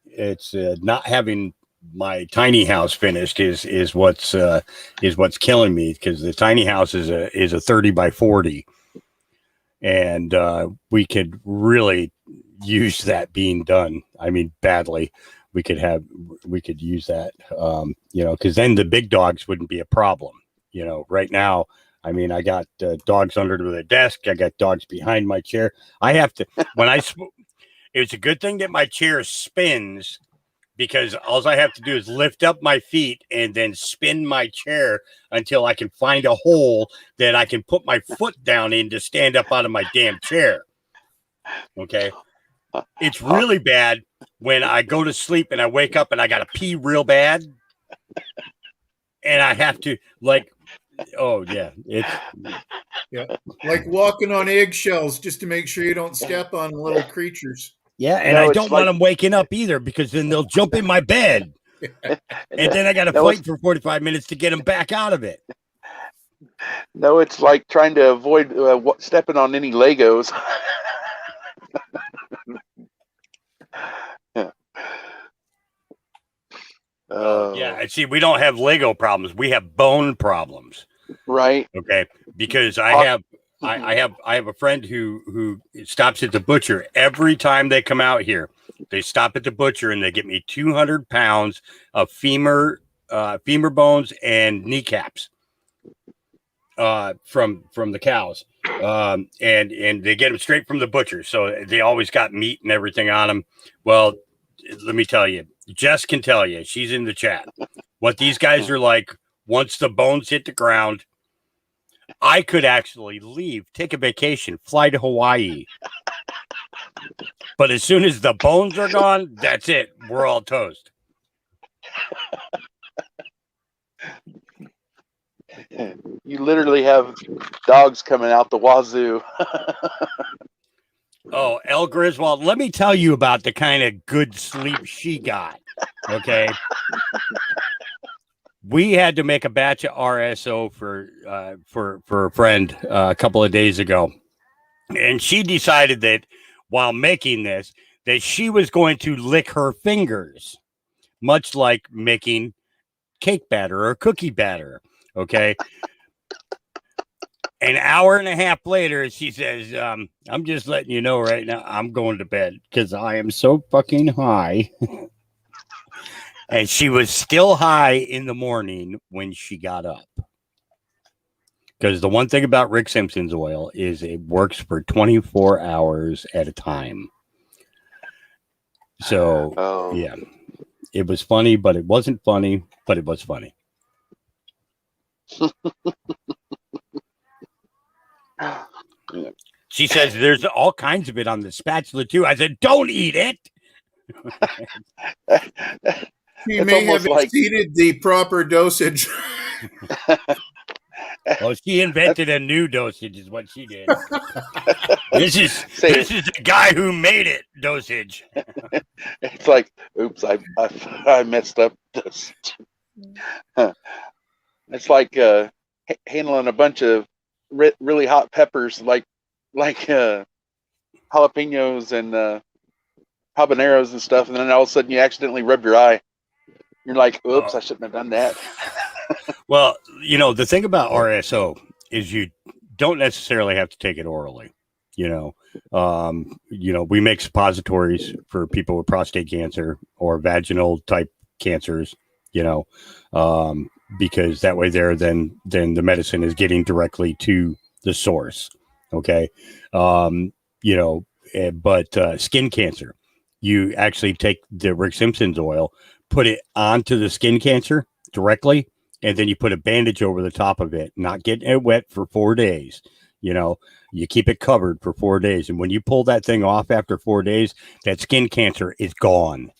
it's not having my tiny house finished is what's killing me, because the tiny house is a 30 by 40, and we could really use that being done. I mean, badly. We could use that, because then the big dogs wouldn't be a problem. Right now, I mean, I got dogs under the desk. I got dogs behind my chair. I have to, it's a good thing that my chair spins, because all I have to do is lift up my feet and then spin my chair until I can find a hole that I can put my foot down in to stand up out of my damn chair. Okay. It's really bad when I go to sleep and I wake up and I got to pee real bad. And I have to like walking on eggshells just to make sure you don't step on little creatures. Yeah, and I don't want them waking up either, because then they'll jump in my bed. And then I got to fight for 45 minutes to get them back out of it. No, it's like trying to avoid stepping on any Legos. Yeah. Yeah, and see, we don't have Lego problems. We have bone problems. Right. Okay, because I have a friend who stops at the butcher every time they come out here. They stop at the butcher and they get me 200 pounds of femur bones and kneecaps from the cows, and they get them straight from the butcher, so they always got meat and everything on them. Well, let me tell you, Jess can tell you, she's in the chat, what these guys are like once the bones hit the ground. I could actually leave, take a vacation, fly to Hawaii. But as soon as the bones are gone, that's it. We're all toast. You literally have dogs coming out the wazoo. Oh, El Griswold, let me tell you about the kind of good sleep she got. Okay. We had to make a batch of RSO for a friend a couple of days ago. And she decided that while making this, that she was going to lick her fingers, much like making cake batter or cookie batter. Okay. An hour and a half later, she says, I'm just letting you know right now, I'm going to bed because I am so fucking high. And she was still high in the morning when she got up. Because the one thing about Rick Simpson's oil is it works for 24 hours at a time. So, yeah, it was funny, but it wasn't funny, but it was funny. She says there's all kinds of it on the spatula, too. I said, don't eat it. She may have exceeded the proper dosage. Well, she invented a new dosage, is what she did. This is the guy who made it dosage. It's like, oops, I messed up dosage. It's like handling a bunch of really hot peppers, like jalapenos and habaneros and stuff, and then all of a sudden you accidentally rub your eye. You're like, oops, I shouldn't have done that. Well, the thing about RSO is you don't necessarily have to take it orally. We make suppositories for people with prostate cancer or vaginal type cancers, because that way then the medicine is getting directly to the source. Okay. But skin cancer, you actually take the Rick Simpson's oil, put it onto the skin cancer directly, and then you put a bandage over the top of it, not getting it wet for 4 days. You keep it covered for 4 days. And when you pull that thing off after 4 days, that skin cancer is gone.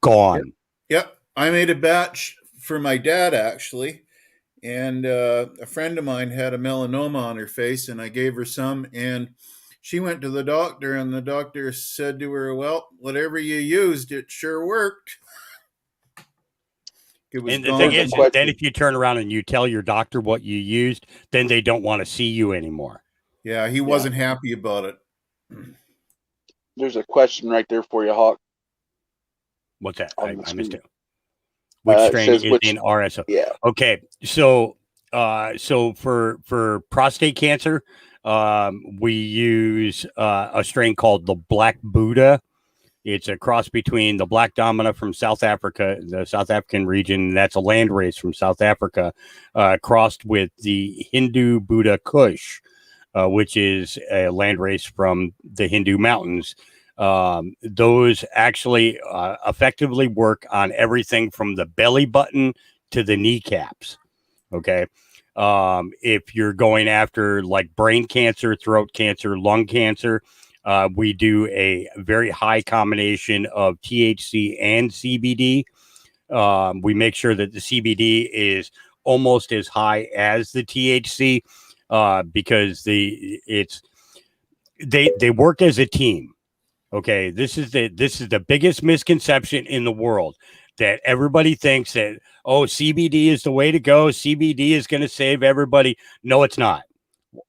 Gone. Yep. I made a batch for my dad, actually. And a friend of mine had a melanoma on her face, and I gave her some. And she went to the doctor, and the doctor said to her, well, whatever you used, it sure worked. And the thing is, then if you turn around and you tell your doctor what you used, then they don't want to see you anymore. Yeah, he wasn't happy about it. There's a question right there for you, Hawk. What's that? I missed it. Which strain is in RSO? Yeah. Okay, so for prostate cancer, we use a strain called the Black Buddha. It's a cross between the Black Domina from South Africa, the South African region. That's a land race from South Africa, crossed with the Hindu Buddha Kush, which is a land race from the Hindu mountains. Those actually effectively work on everything from the belly button to the kneecaps. Okay. If you're going after like brain cancer, throat cancer, lung cancer, we do a very high combination of THC and CBD. We make sure that the CBD is almost as high as the THC because they work as a team. Okay, this is the biggest misconception in the world, that everybody thinks that, CBD is the way to go. CBD is going to save everybody. No, it's not.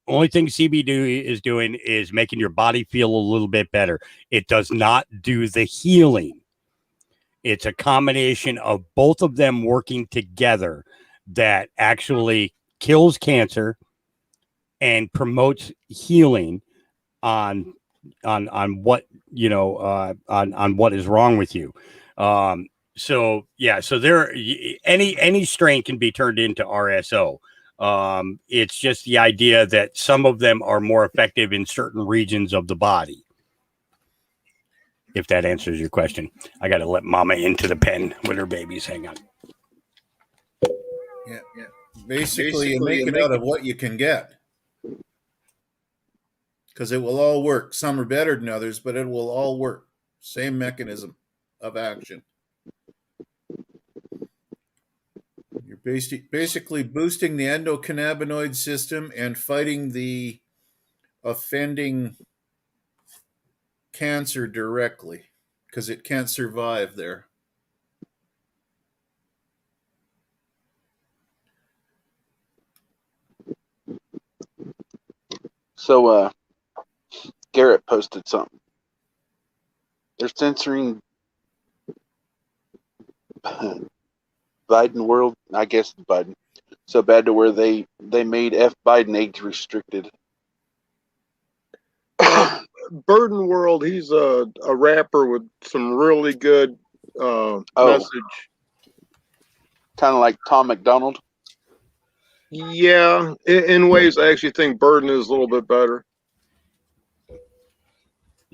Only thing CBD is doing is making your body feel a little bit better. It does not do the healing. It's a combination of both of them working together that actually kills cancer and promotes healing on what, you know, on what is wrong with you. So yeah, so there, any strain can be turned into RSO. It's just the idea that some of them are more effective in certain regions of the body. If that answers your question. I got to let Mama into the pen with her babies. Hang on. Yeah. Basically, you make it out of what you can get, because it will all work. Some are better than others, but it will all work. Same mechanism of action. You're basically boosting the endocannabinoid system and fighting the offending cancer directly, because it can't survive there. So Garrett posted something. They're censoring Biden world, I guess Biden, so bad to where they made F Biden age restricted. Burden World, he's a rapper with some really good message. Kind of like Tom McDonald. Yeah, in ways, I actually think Burden is a little bit better.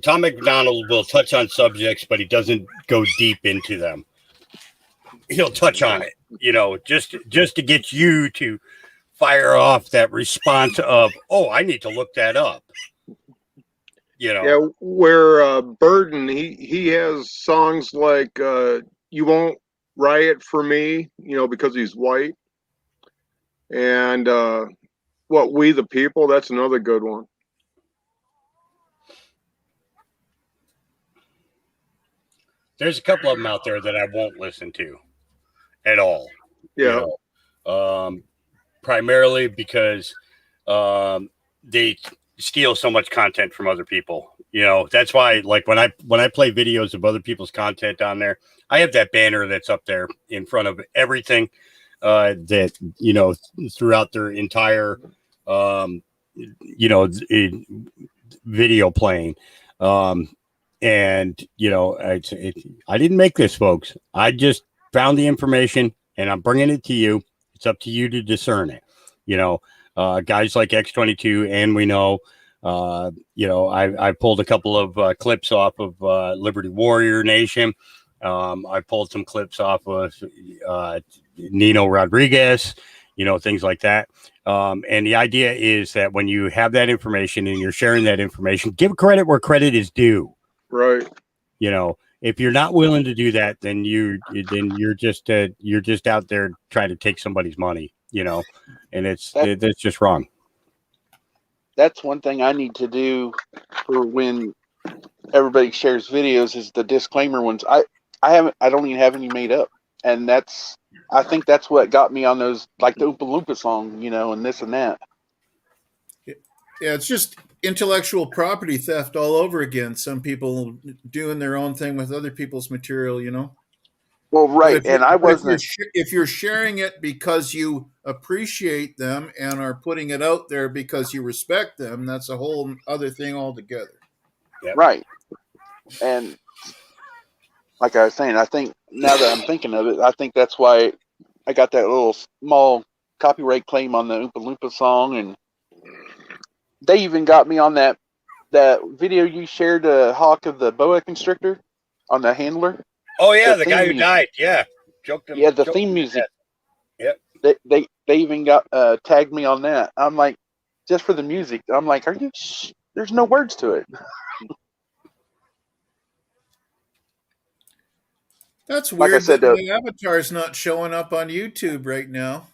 Tom McDonald will touch on subjects, but he doesn't go deep into them. He'll touch on it, you know, just to get you to fire off that response of, oh, I need to look that up. You know, yeah, where Burden, he has songs like "You Won't Riot for Me," you know, because he's white, and "What We the People." That's another good one. there's a couple of them out there that I won't listen to at all. Yeah, You know, primarily because they steal so much content from other people. You know, that's why, like, when I play videos of other people's content on there, I have that banner that's up there in front of everything that, you know, throughout their entire you know, video playing. And you know, I didn't make this, folks. I just found the information and I'm bringing it to you. It's up to you to discern it. You know, guys like X22, and we know, you know, I pulled a couple of clips off of Liberty Warrior Nation. I pulled some clips off of Nino Rodriguez, you know, things like that. And the idea is that when you have that information and you're sharing that information, give credit where credit is due. right. You know, if you're not willing to do that, then you're just out there trying to take somebody's money, you know, and that's just wrong. That's one thing I need to do for when everybody shares videos is the disclaimer ones. I don't even have any made up, and I think that's what got me on those, like the Oompa Loompa song, you know, and this and that. Yeah, it's just intellectual property theft all over again. Some people doing their own thing with other people's material, you know. Well, right, and I wasn't. If you're sharing it because you appreciate them and are putting it out there because you respect them, that's a whole other thing altogether. Yep. Right, and like I was saying, I think now that I'm thinking of it, I think that's why I got that little small copyright claim on the Oompa Loompa song, and they even got me on that video you shared, Hawk, of the boa constrictor on the handler. Oh yeah, the guy who died. Yeah, the theme music. Yep. They even got tagged me on that. I'm like, just for the music. I'm like, are you? There's no words to it. That's weird. Like I said, that my avatar's not showing up on YouTube right now.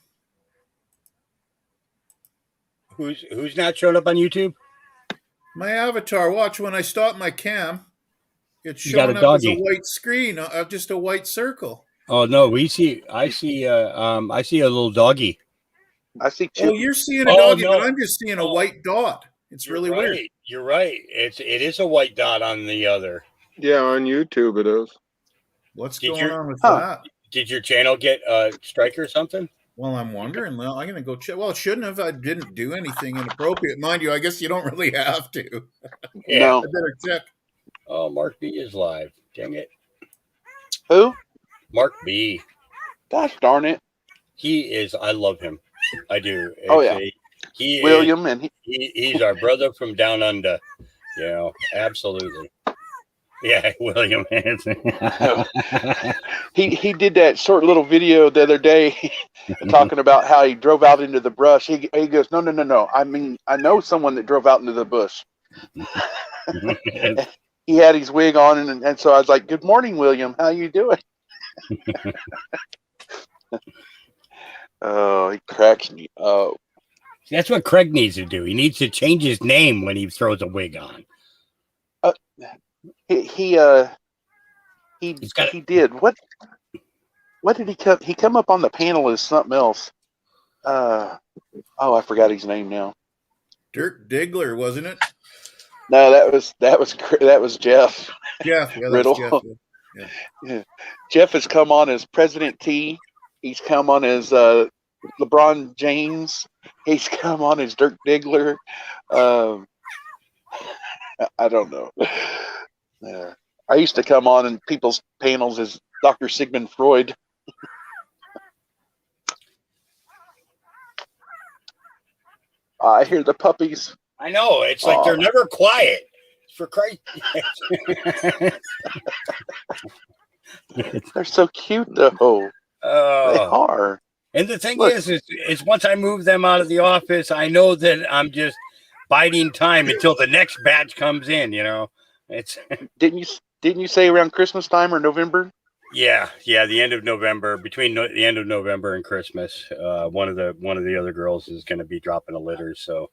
Who's not showing up on YouTube? My avatar. Watch, when I stop my cam, it's showing up as a white screen, just a white circle. Oh no, I see a little doggy. I see. Oh, you're seeing a doggy, no. But I'm just seeing a white dot. It's really weird. You're right. It is a white dot on the other. Yeah, on YouTube it is. What's Did going you- on with Huh. that? Did your channel get a strike or something? Well, I'm wondering. Well, I'm going to go check. Well, it shouldn't have. I didn't do anything inappropriate. Mind you, I guess you don't really have to. Yeah. No. I better check. Oh, Mark B is live. Dang it. Who? Mark B. Gosh darn it. He is. I love him. I do. Oh, yeah. He William and he's our brother from down under. You know, absolutely. Yeah, William. he did that short little video the other day talking about how he drove out into the brush. He goes, no. I mean, I know someone that drove out into the bush. He had his wig on, and so I was like, "Good morning, William. How you doing?" Oh, he cracks me up. That's what Craig needs to do. He needs to change his name when he throws a wig on. He He's did. What did he come? He come up on the panel as something else. I forgot his name now. Dirk Diggler, wasn't it? No, that was Jeff. Jeff. Yeah, that's Riddle. Jeff. Yeah. Jeff has come on as President T. He's come on as LeBron James. He's come on as Dirk Diggler. I don't know. I used to come on in people's panels as Dr. Sigmund Freud. I hear the puppies. I know. It's like they're never quiet. For Christ. They're so cute, though. They are. And the thing Look. is once I move them out of the office, I know that I'm just biding time until the next batch comes in. You know, it's Didn't you say around Christmas time or November? yeah, the end of November, between the end of November and Christmas. One of the other girls is going to be dropping a litter, so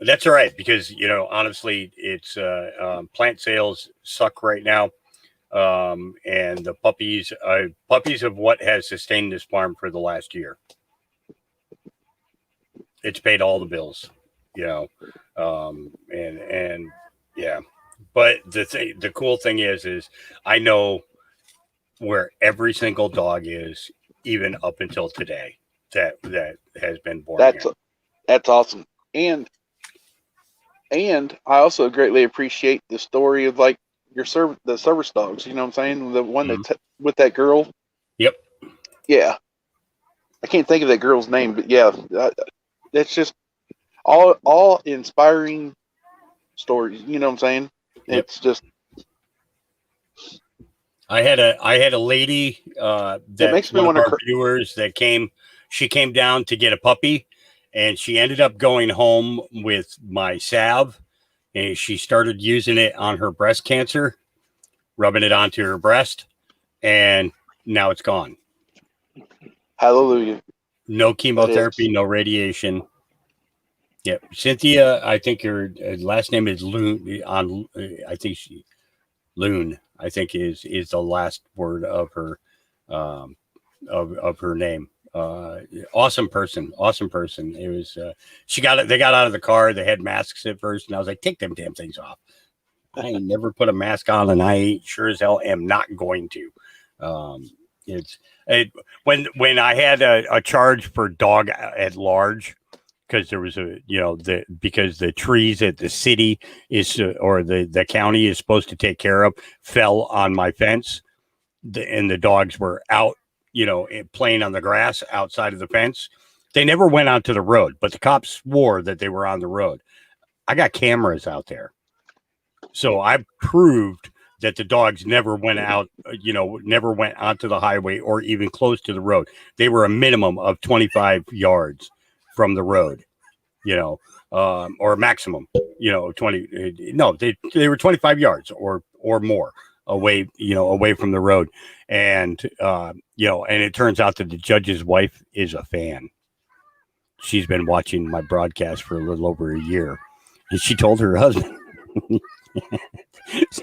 that's all right because you know honestly, it's plant sales suck right now. And the puppies of what has sustained this farm for the last year. It's paid all the bills, you know, and yeah. But the cool thing is I know where every single dog is, even up until today, that has been born. That's awesome, and I also greatly appreciate the story of like the service dogs. You know what I'm saying? The one that's with that girl. Yep. Yeah, I can't think of that girl's name, but yeah, that's just all inspiring stories. You know what I'm saying? Yep. It's just. I had a lady that makes me one of wanna our viewers that came. She came down to get a puppy, and she ended up going home with my salve, and she started using it on her breast cancer, rubbing it onto her breast, and now it's gone. Hallelujah. No chemotherapy, no radiation. Yep. Cynthia, I think your last name is Loon. I think Loon. I think is the last word of her of her name. Awesome person. It was they got out of the car, they had masks at first, and I was like, take them damn things off. I ain't never put a mask on, and I sure as hell am not going to. When I had a charge for dog at large, because there was because the trees that the city is or the county is supposed to take care of fell on my fence, and the dogs were out, playing on the grass outside of the fence. They never went out to the road, but the cops swore that they were on the road. I got cameras out there, so I proved that the dogs never went out, never went onto the highway or even close to the road. They were a minimum of 25 yards from the road, or maximum, 20. No, they were 25 yards or more away, away from the road. And, and it turns out that the judge's wife is a fan. She's been watching my broadcast for a little over a year, and she told her husband. It's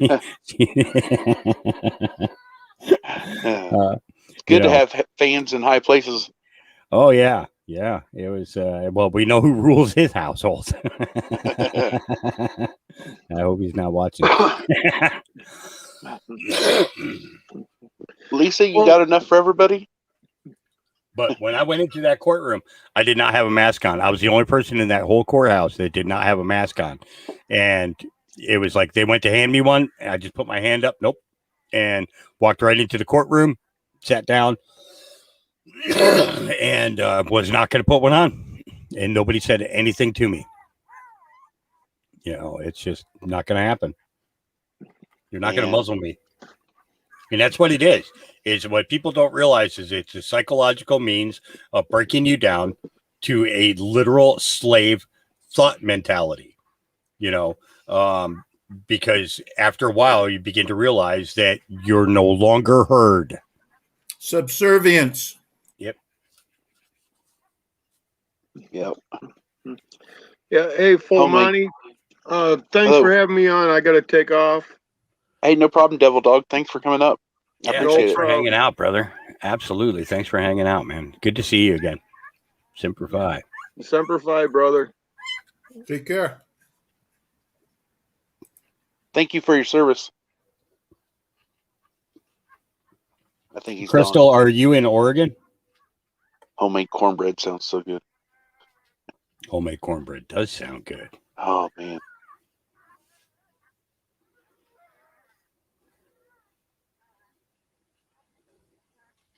good to have fans in high places. Oh yeah. It was. Well, we know who rules his household. I hope he's not watching. Lisa, you Well- got enough for everybody? But when I went into that courtroom, I did not have a mask on. I was the only person in that whole courthouse that did not have a mask on. And it was like they went to hand me one, and I just put my hand up, nope, and walked right into the courtroom, sat down, and was not going to put one on. And nobody said anything to me. You know, it's just not going to happen. You're not going to Yeah. muzzle me. And that's what it is. Is what people don't realize is it's a psychological means of breaking you down to a literal slave thought mentality, you know, because after a while you begin to realize that you're no longer heard. Subservience. Yep. Yeah. Hey, Full Homie. Monty. Thanks Hello. for having me on. I got to take off. Hey, no problem, Devil Dog. Thanks for coming up. I Yeah, appreciate thanks it. for hanging out, brother. Absolutely. Thanks for hanging out, man. Good to see you again. Semper Fi. Semper Fi, brother. Take care. Thank you for your service. I think he's Crystal, gone. are you in Oregon? Homemade cornbread sounds so good. Homemade cornbread does sound good. Oh man.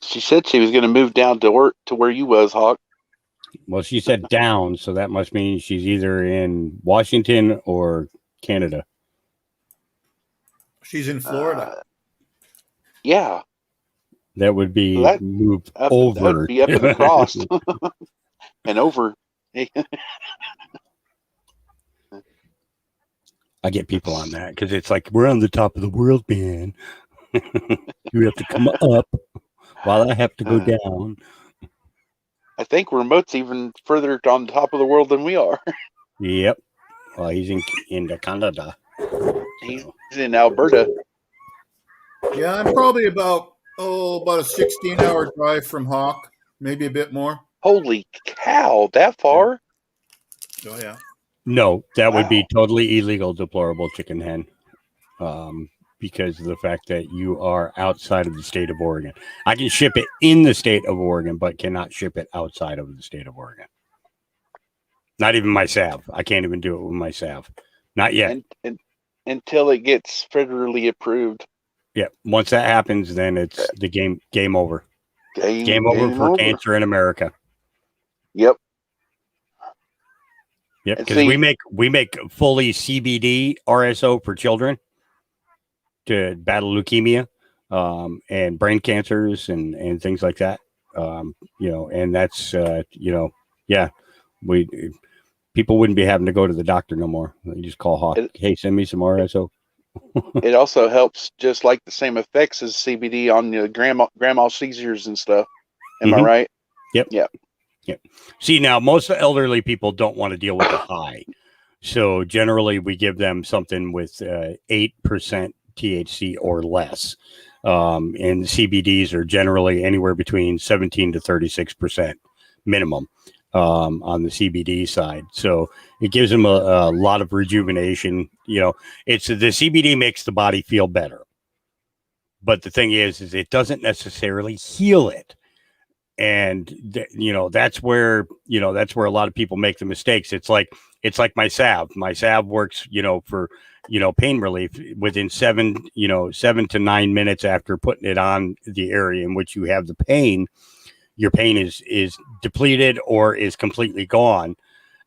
She said she was going to move down to work to where you was, Hawk. Well, she said down, so that must mean she's either in Washington or Canada. She's in Florida. Yeah, That would be That- moved that over. would be up and across and over. I get people on that because it's like we're on the top of the world, man. You have to come up while I have to go down. I think remote's even further on top of the world than we are. Yep. Well, he's in the Canada. He's in Alberta. Yeah, I'm probably about a 16-hour drive from Hawk, maybe a bit more. Holy cow, that far? Oh yeah. No, that would be Wow. totally illegal, deplorable chicken hen. Because of the fact that you are outside of the state of Oregon. I can ship it in the state of Oregon, but cannot ship it outside of the state of Oregon. Not even my salve. I can't even do it with my salve. Not yet. And until it gets federally approved. Yeah. Once that happens, then it's the game over. Game over for cancer in America. Yep. Yep. And Because see- we make fully CBD RSO for children to battle leukemia, and brain cancers and things like that. And that's people wouldn't be having to go to the doctor no more. You just call Hawk. Hey, send me some RSO. It also helps just like the same effects as CBD on the grandma seizures and stuff. Am I right? Yep. Yep. See, now most elderly people don't want to deal with the high. So generally we give them something with 8% THC or less. And CBDs are generally anywhere between 17 to 36% minimum on the CBD side. So it gives them a lot of rejuvenation. It's the CBD makes the body feel better. But the thing is it doesn't necessarily heal it. And that's where a lot of people make the mistakes. It's like my salve. My salve works, for pain relief within 7 to 9 minutes after putting it on the area in which you have the pain. Your pain is depleted or is completely gone.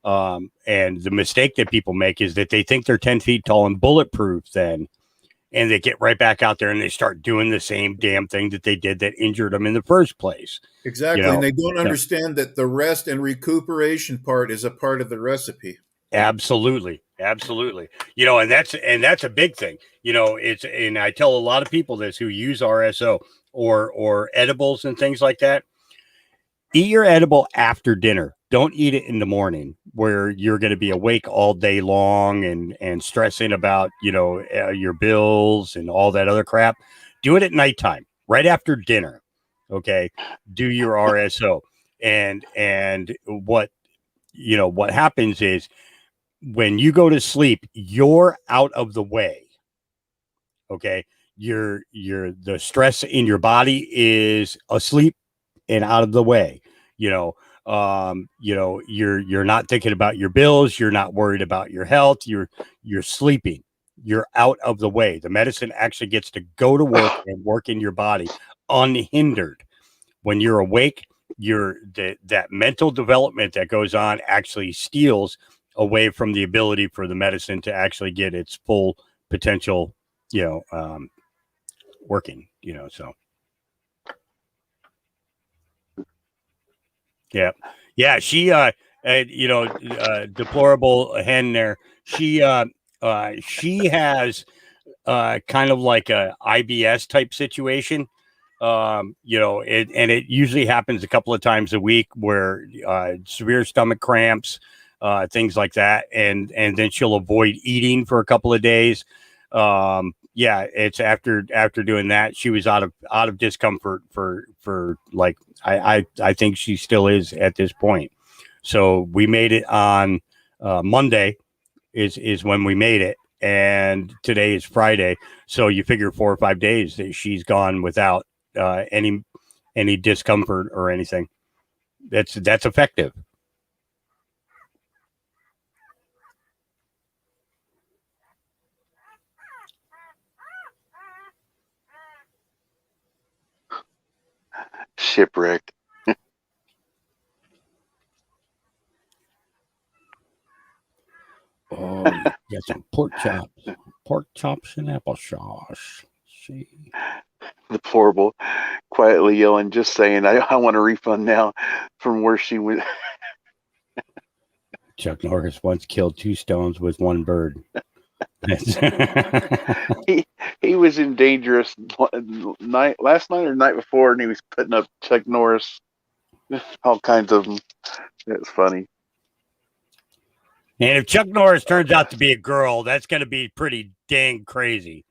And the mistake that people make is that they think they're 10 feet tall and bulletproof then. And they get right back out there and they start doing the same damn thing that they did that injured them in the first place. Exactly. And they don't understand that the rest and recuperation part is a part of the recipe. Absolutely. And that's a big thing. And I tell a lot of people this who use RSO or edibles and things like that. Eat your edible after dinner. Don't eat it in the morning where you're going to be awake all day long and stressing about, your bills and all that other crap. Do it at nighttime, right after dinner. Okay. Do your RSO. And what happens is when you go to sleep, you're out of the way. Okay. the stress in your body is asleep and out of the way. You're not thinking about your bills. You're not worried about your health. You're sleeping. You're out of the way. The medicine actually gets to go to work and work in your body unhindered. When you're awake, that mental development that goes on actually steals away from the ability for the medicine to actually get its full potential, working, so. Yeah. She, deplorable hen there. She has, kind of like a IBS type situation. And it usually happens a couple of times a week where, severe stomach cramps, things like that. And then she'll avoid eating for a couple of days. It's after doing that, she was out of discomfort for like, I think she still is at this point. So we made it on, Monday is when we made it. And today is Friday. So you figure 4 or 5 days that she's gone without, any discomfort or anything. That's effective. Shipwrecked. Oh, you got some pork chops and applesauce. See, Deplorable. Quietly yelling, just saying, I want a refund now from where she went. Chuck Norris once killed 2 stones with 1 bird. He was in Dangerous last night or night before, and he was putting up Chuck Norris, all kinds of them. It's funny. And if Chuck Norris turns out to be a girl, that's going to be pretty dang crazy.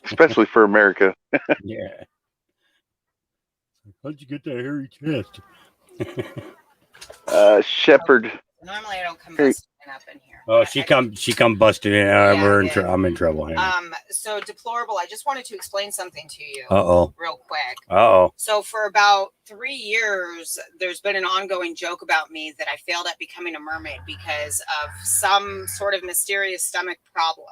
Especially for America. Yeah. How'd you get that hairy chest? Shepherd. Normally I don't come busting up in here. Oh, she come busted in. I'm in trouble here. So deplorable. I just wanted to explain something to you. Real quick. So for about 3 years, there's been an ongoing joke about me that I failed at becoming a mermaid because of some sort of mysterious stomach problem.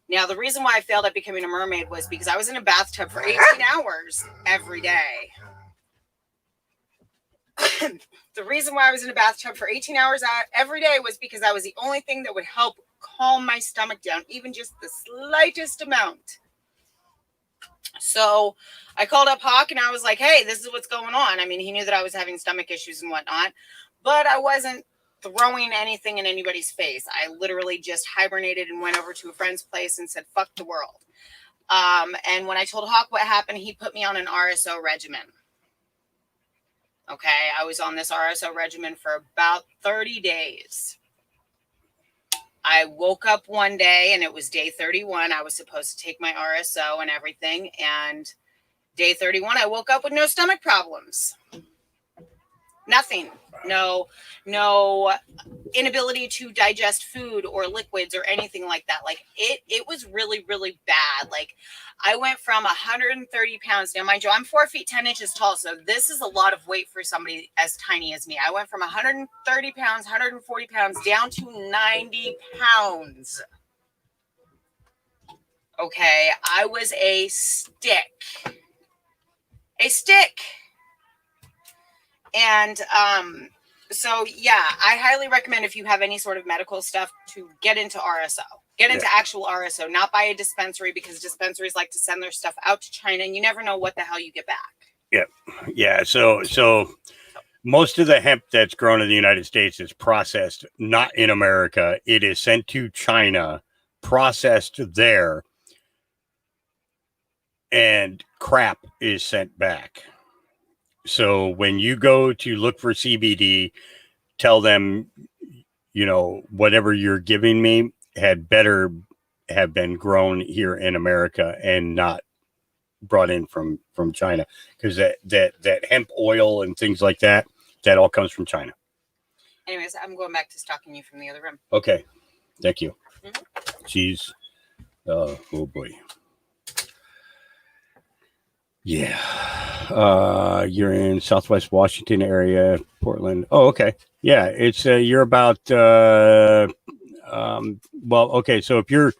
Now, the reason why I failed at becoming a mermaid was because I was in a bathtub for 18 hours every day. The reason why I was in a bathtub for 18 hours every day was because that was the only thing that would help calm my stomach down, even just the slightest amount. So I called up Hawk and I was like, hey, this is what's going on. I mean, he knew that I was having stomach issues and whatnot, but I wasn't throwing anything in anybody's face. I literally just hibernated and went over to a friend's place and said, fuck the world. And when I told Hawk what happened, he put me on an RSO regimen. Okay, I was on this RSO regimen for about 30 days. I woke up one day and it was day 31. I was supposed to take my RSO and everything. And day 31, I woke up with no stomach problems. Nothing. No inability to digest food or liquids or anything like that. Like it was really, really bad. Like I went from 130 pounds. Now, mind you, I'm 4 feet 10 inches tall. So this is a lot of weight for somebody as tiny as me. I went from 130 pounds, 140 pounds down to 90 pounds. Okay. I was a stick. And so, yeah, I highly recommend if you have any sort of medical stuff to get into RSO. Get into actual RSO, not buy a dispensary, because dispensaries like to send their stuff out to China and you never know what the hell you get back. Yeah. So most of the hemp that's grown in the United States is processed, not in America. It is sent to China, processed there, and crap is sent back. So when you go to look for CBD, tell them, whatever you're giving me had better have been grown here in America and not brought in from China, because that hemp oil and things like that all comes from China. Anyways, I'm going back to stalking you from the other room. Okay. Thank you. Mm-hmm. Jeez. Oh boy. Yeah. You're in Southwest Washington area, Portland. Oh, okay. Yeah, it's you're about well, okay. So if you're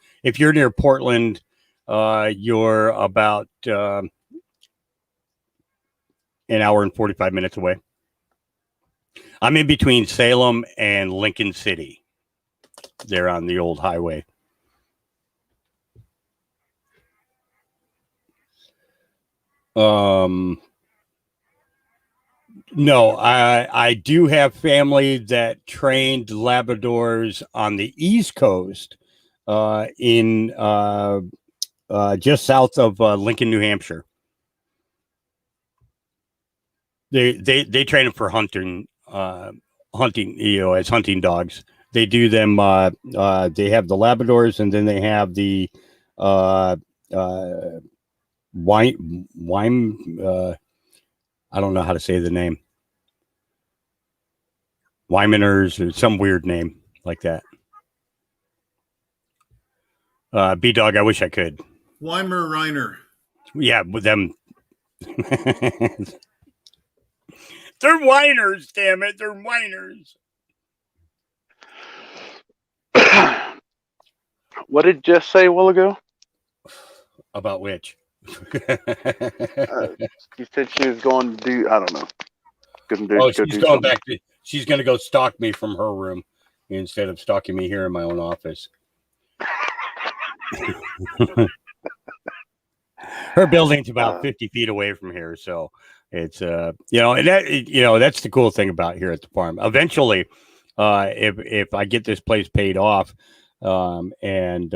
near Portland, you're about an hour and 45 minutes away. I'm in between Salem and Lincoln City. They're on the old highway. No, I do have family that trained Labradors on the East Coast, in just south of Lincoln, New Hampshire. They train them for hunting, as hunting dogs. They do them. They have the Labradors, and then they have the Wime. I don't know how to say the name. Wymaners or some weird name like that. B-Dog, I wish I could. Weimer Reiner. Yeah, with them. They're whiners, damn it. They're whiners. What did Jess say a while ago? About which? She said she was going to do, I don't know. She's going to go stalk me from her room instead of stalking me here in my own office. Her building's about 50 feet away from here, so it's and that that's the cool thing about here at the farm. Eventually, if I get this place paid off, and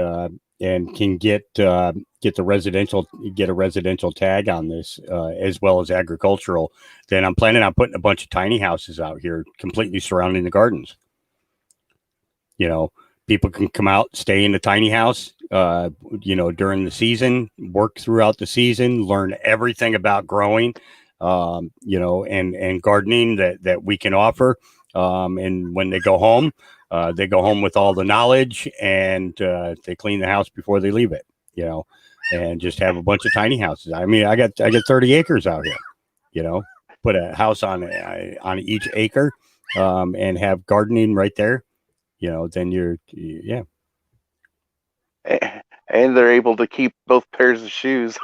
can get a residential tag on this, as well as agricultural, then I'm planning on putting a bunch of tiny houses out here, completely surrounding the gardens. People can come out, stay in the tiny house, during the season, work throughout the season, learn everything about growing, and gardening that we can offer. And when they go home with all the knowledge, and they clean the house before they leave it, and just have a bunch of tiny houses. I mean, I got 30 acres out here, put a house on each acre, and have gardening right there. Then yeah. And they're able to keep both pairs of shoes.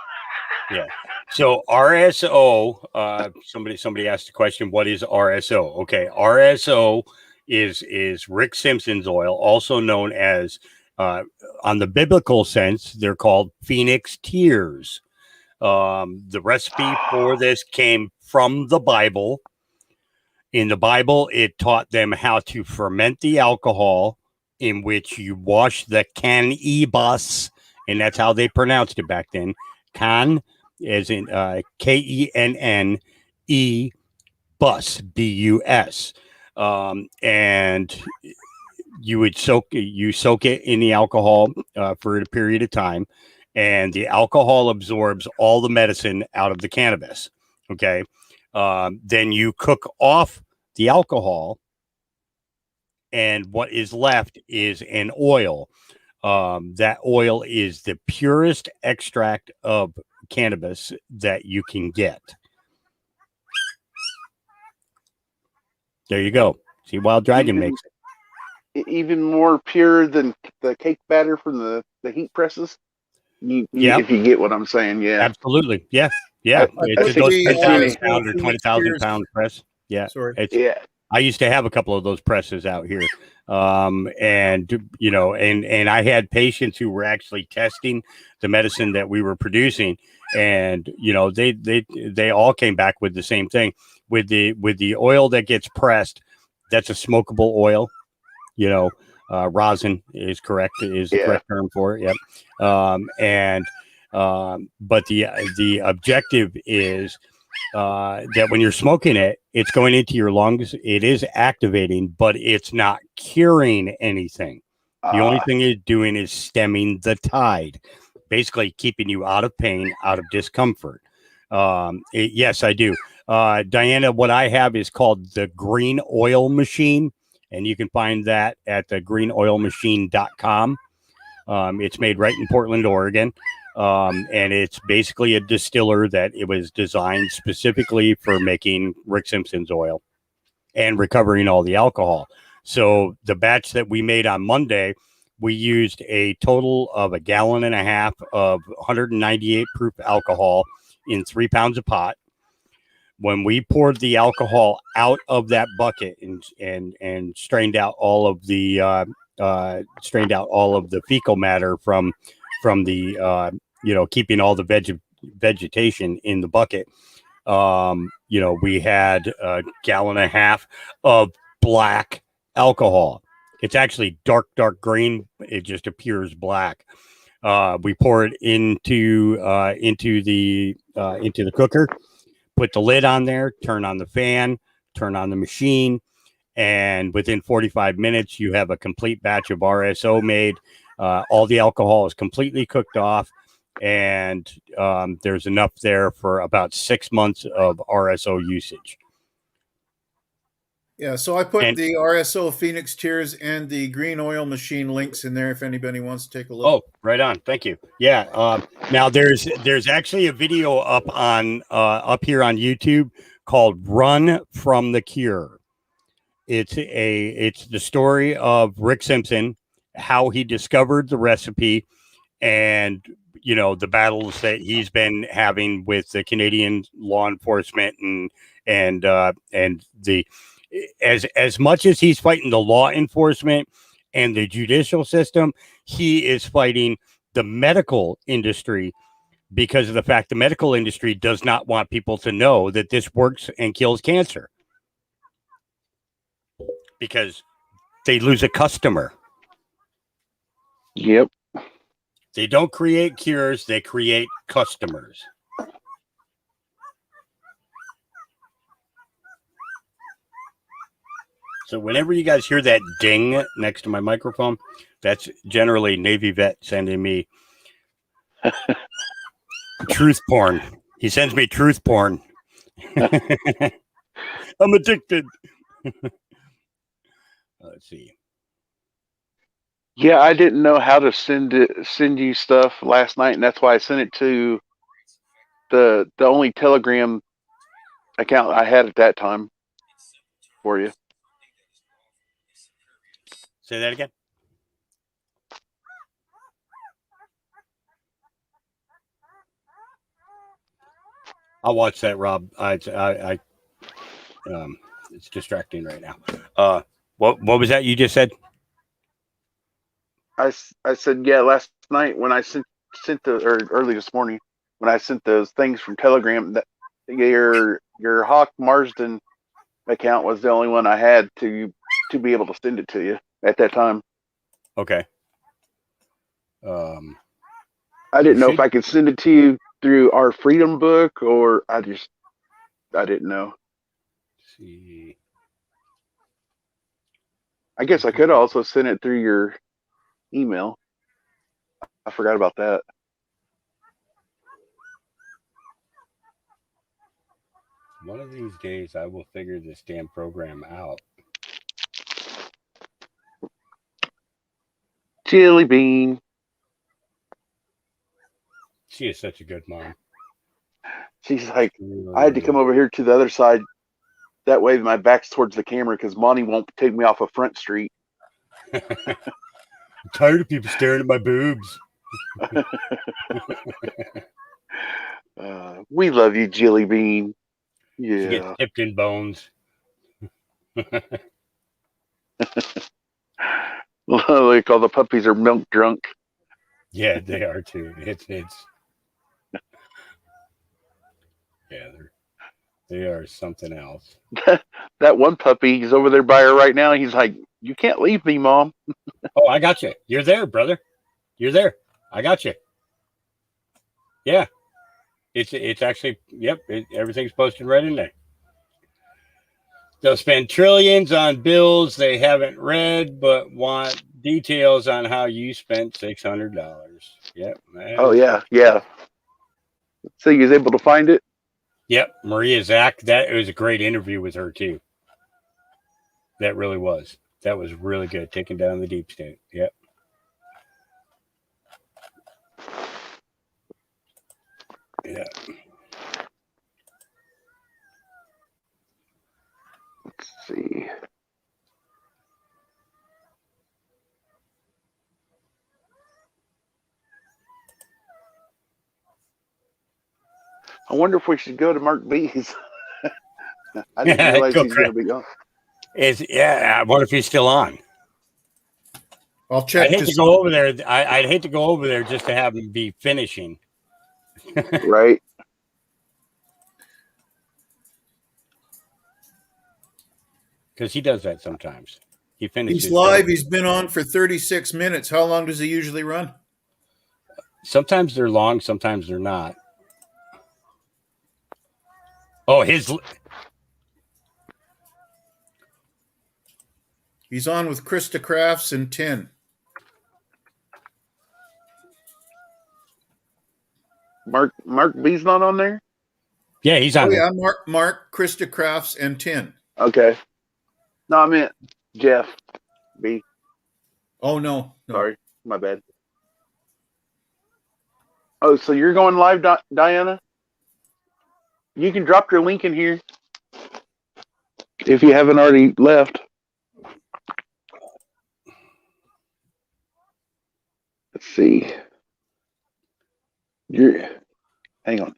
Yeah. So RSO, somebody asked the question, what is RSO? Okay. RSO is Rick Simpson's oil, also known as, on the biblical sense, they're called Phoenix tears. The recipe for this came from the Bible. In the Bible, it taught them how to ferment the alcohol, in which you wash the cannabis, and that's how they pronounced it back then. Can, as in KENNE, bus, BUS. And you soak it in the alcohol for a period of time, and the alcohol absorbs all the medicine out of the cannabis. Okay. Then you cook off the alcohol, and what is left is an oil. That oil is the purest extract of cannabis that you can get. There you go. See, Wild Dragon makes it even more pure than the cake batter from the heat presses. If you get what I'm saying, yeah, absolutely, yeah. It's those 10,000 pound or 20,000 pound press. Yeah, yeah. I used to have a couple of those presses out here, and I had patients who were actually testing the medicine that we were producing, and they all came back with the same thing. With the oil that gets pressed, that's a smokable oil. Rosin is correct, is the correct term for it. Yep. But the objective is that when you're smoking it, it's going into your lungs. It is activating, but it's not curing anything. The only thing it's doing is stemming the tide, basically keeping you out of pain, out of discomfort. Yes, I do. Diana, what I have is called the Green Oil Machine, and you can find that at the greenoilmachine.com. It's made right in Portland, Oregon. And it's basically a distiller that it was designed specifically for making Rick Simpson's oil and recovering all the alcohol. So the batch that we made on Monday, we used a total of 1.5 gallons of 198 proof alcohol in 3 pounds of pot. When we poured the alcohol out of that bucket and strained out all of the fecal matter from the keeping all the vegetation in the bucket, we had 1.5 gallons of black alcohol. It's actually dark green. It just appears black. We pour it into the cooker, put the lid on there, turn on the fan, turn on the machine, and within 45 minutes, you have a complete batch of RSO made. All the alcohol is completely cooked off, and there's enough there for about 6 months of RSO usage. Yeah, so I put the RSO Phoenix Tears and the green oil machine links in there if anybody wants to take a look. Oh, right on. Thank you. Yeah. Now there's actually a video up here on YouTube called "Run from the Cure." It's the story of Rick Simpson, how he discovered the recipe, and the battles that he's been having with the Canadian law enforcement and the as much as he's fighting the law enforcement and the judicial system, he is fighting the medical industry because of the fact the medical industry does not want people to know that this works and kills cancer because they lose a customer. Yep. They don't create cures, they create customers. So whenever you guys hear that ding next to my microphone, that's generally Navy vet sending me truth porn. He sends me truth porn. I'm addicted. Let's see. Yeah, I didn't know how to send you stuff last night, and that's why I sent it to the only Telegram account I had at that time for you. Say that again. I'll watch that, Rob. It's distracting right now. What was that you just said? I said, yeah, last night when I sent or early this morning when I sent those things from Telegram, that your Hawk Marsden account was the only one I had to be able to send it to you at that time. Okay. I didn't know if I could send it to you through our Freedom Book, or I didn't know. Let's see. I guess I could also send it through your email. I forgot about that. One of these days, I will figure this damn program out. Jelly Bean. She is such a good mom. She's like, I had to come over here to the other side. That way my back's towards the camera because Monty won't take me off of Front Street. I'm tired of people staring at my boobs. We love you, Jelly Bean. Yeah. She gets tipped in bones. Well, they call the puppies are milk drunk. Yeah, they are too. It's yeah, they are something else. That one puppy, he's over there by her right now. He's like, "You can't leave me, Mom." Oh, I got you. You're there, brother. You're there. I got you. Yeah, it's actually, yep. Everything's posted right in there. They'll spend trillions on bills they haven't read, but want details on how you spent $600. Yep. Oh yeah. So you was able to find it? Yep. Maria Zach. It was a great interview with her too. That really was. That was really good. Taking down the deep state. Yep. Yeah. Let's see. I wonder if we should go to Mark B's. I didn't realize he's going to be on. I wonder if he's still on. I'll check. I'd hate to go over there. I'd hate to go over there just to have him be finishing. Right. Because he does that sometimes. He finishes. He's live. He's been on for 36 minutes. How long does he usually run? Sometimes they're long, sometimes they're not. Oh, He's on with Krista Crafts and 10. Mark B's not on there? Yeah, he's on there. Yeah, Mark, Krista Crafts, and 10. Okay. No, I meant Jeff B. Oh, no. Sorry, my bad. Oh, so you're going live, Diana? You can drop your link in here if you haven't already left. Let's see. Hang on.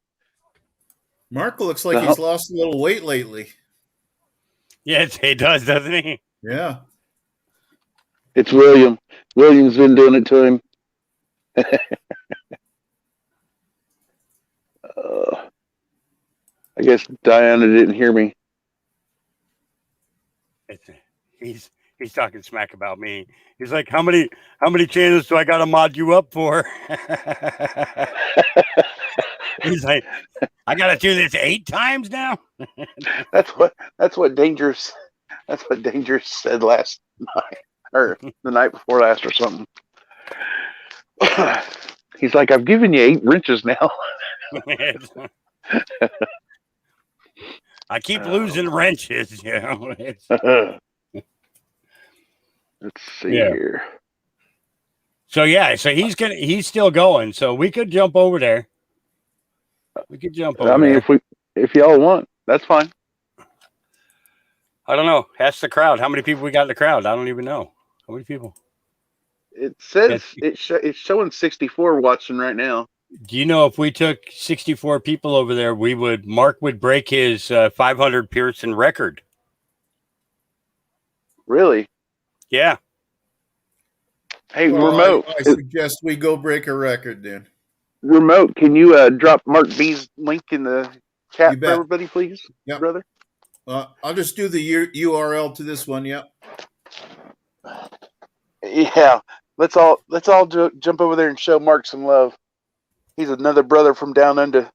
Mark looks like he's lost a little weight lately. Yes, he does, doesn't he? Yeah. It's William. William's been doing it to him. I guess Diana didn't hear me. He's talking smack about me. He's like, how many channels do I got to mod you up for? He's like, I got to do this 8 times now. That's what Dangerous said last night, or the night before last, or something. He's like, I've given you 8 wrenches now. I keep losing wrenches, you know. Let's see here. So he's still going. So we could jump over there. We could jump over. I mean, if y'all want, that's fine. I don't know. Ask the crowd. How many people we got in the crowd? I don't even know. How many people? It says it's showing 64 watching right now. Do you know if we took 64 people over there, Mark would break his 500 Pearson record? Really? Yeah. Hey, Remote. I suggest we go break a record then. Remote, can you drop Mark B's link in the chat for everybody, please, brother? I'll just do the URL to this one. Yep. Yeah. Let's all jump over there and show Mark some love. He's another brother from down under.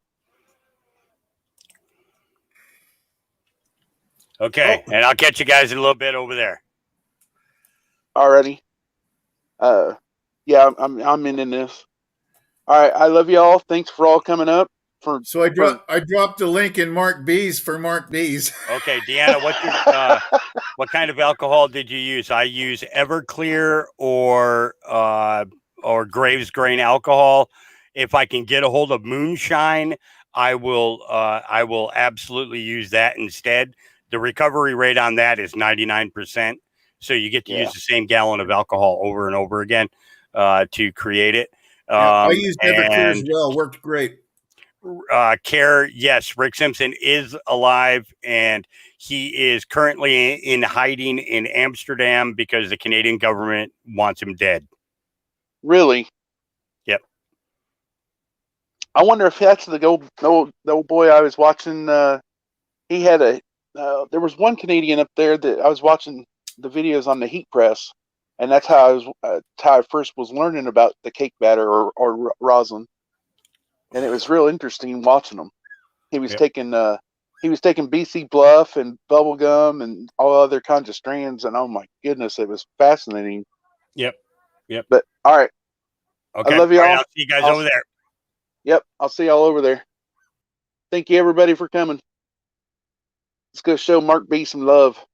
Okay, and I'll catch you guys in a little bit over there. Alrighty. Yeah, I'm in this. All right, I love y'all. Thanks for all coming up. I dropped the link in Mark B's for Mark B's. Okay, Deanna, what kind of alcohol did you use? I use Everclear or Graves Grain alcohol. If I can get a hold of moonshine, I will absolutely use that instead. The recovery rate on that is 99%. So you get to use the same gallon of alcohol over and over again to create it. I used Everclear as well. Worked great. Yes, Rick Simpson is alive, and he is currently in hiding in Amsterdam because the Canadian government wants him dead. Really? Yep. I wonder if that's the old boy I was watching. He had there was one Canadian up there that I was watching the videos on the heat press, and that's how I first was learning about the cake batter or rosin. And it was real interesting watching him. He was taking BC Bluff and bubble gum and all other kinds of strands, and oh my goodness, it was fascinating. Yep. But all right. Okay. I love y'all. All right, I'll see you guys over there. Yep, I'll see y'all over there. Thank you everybody for coming. Let's go show Mark B some love.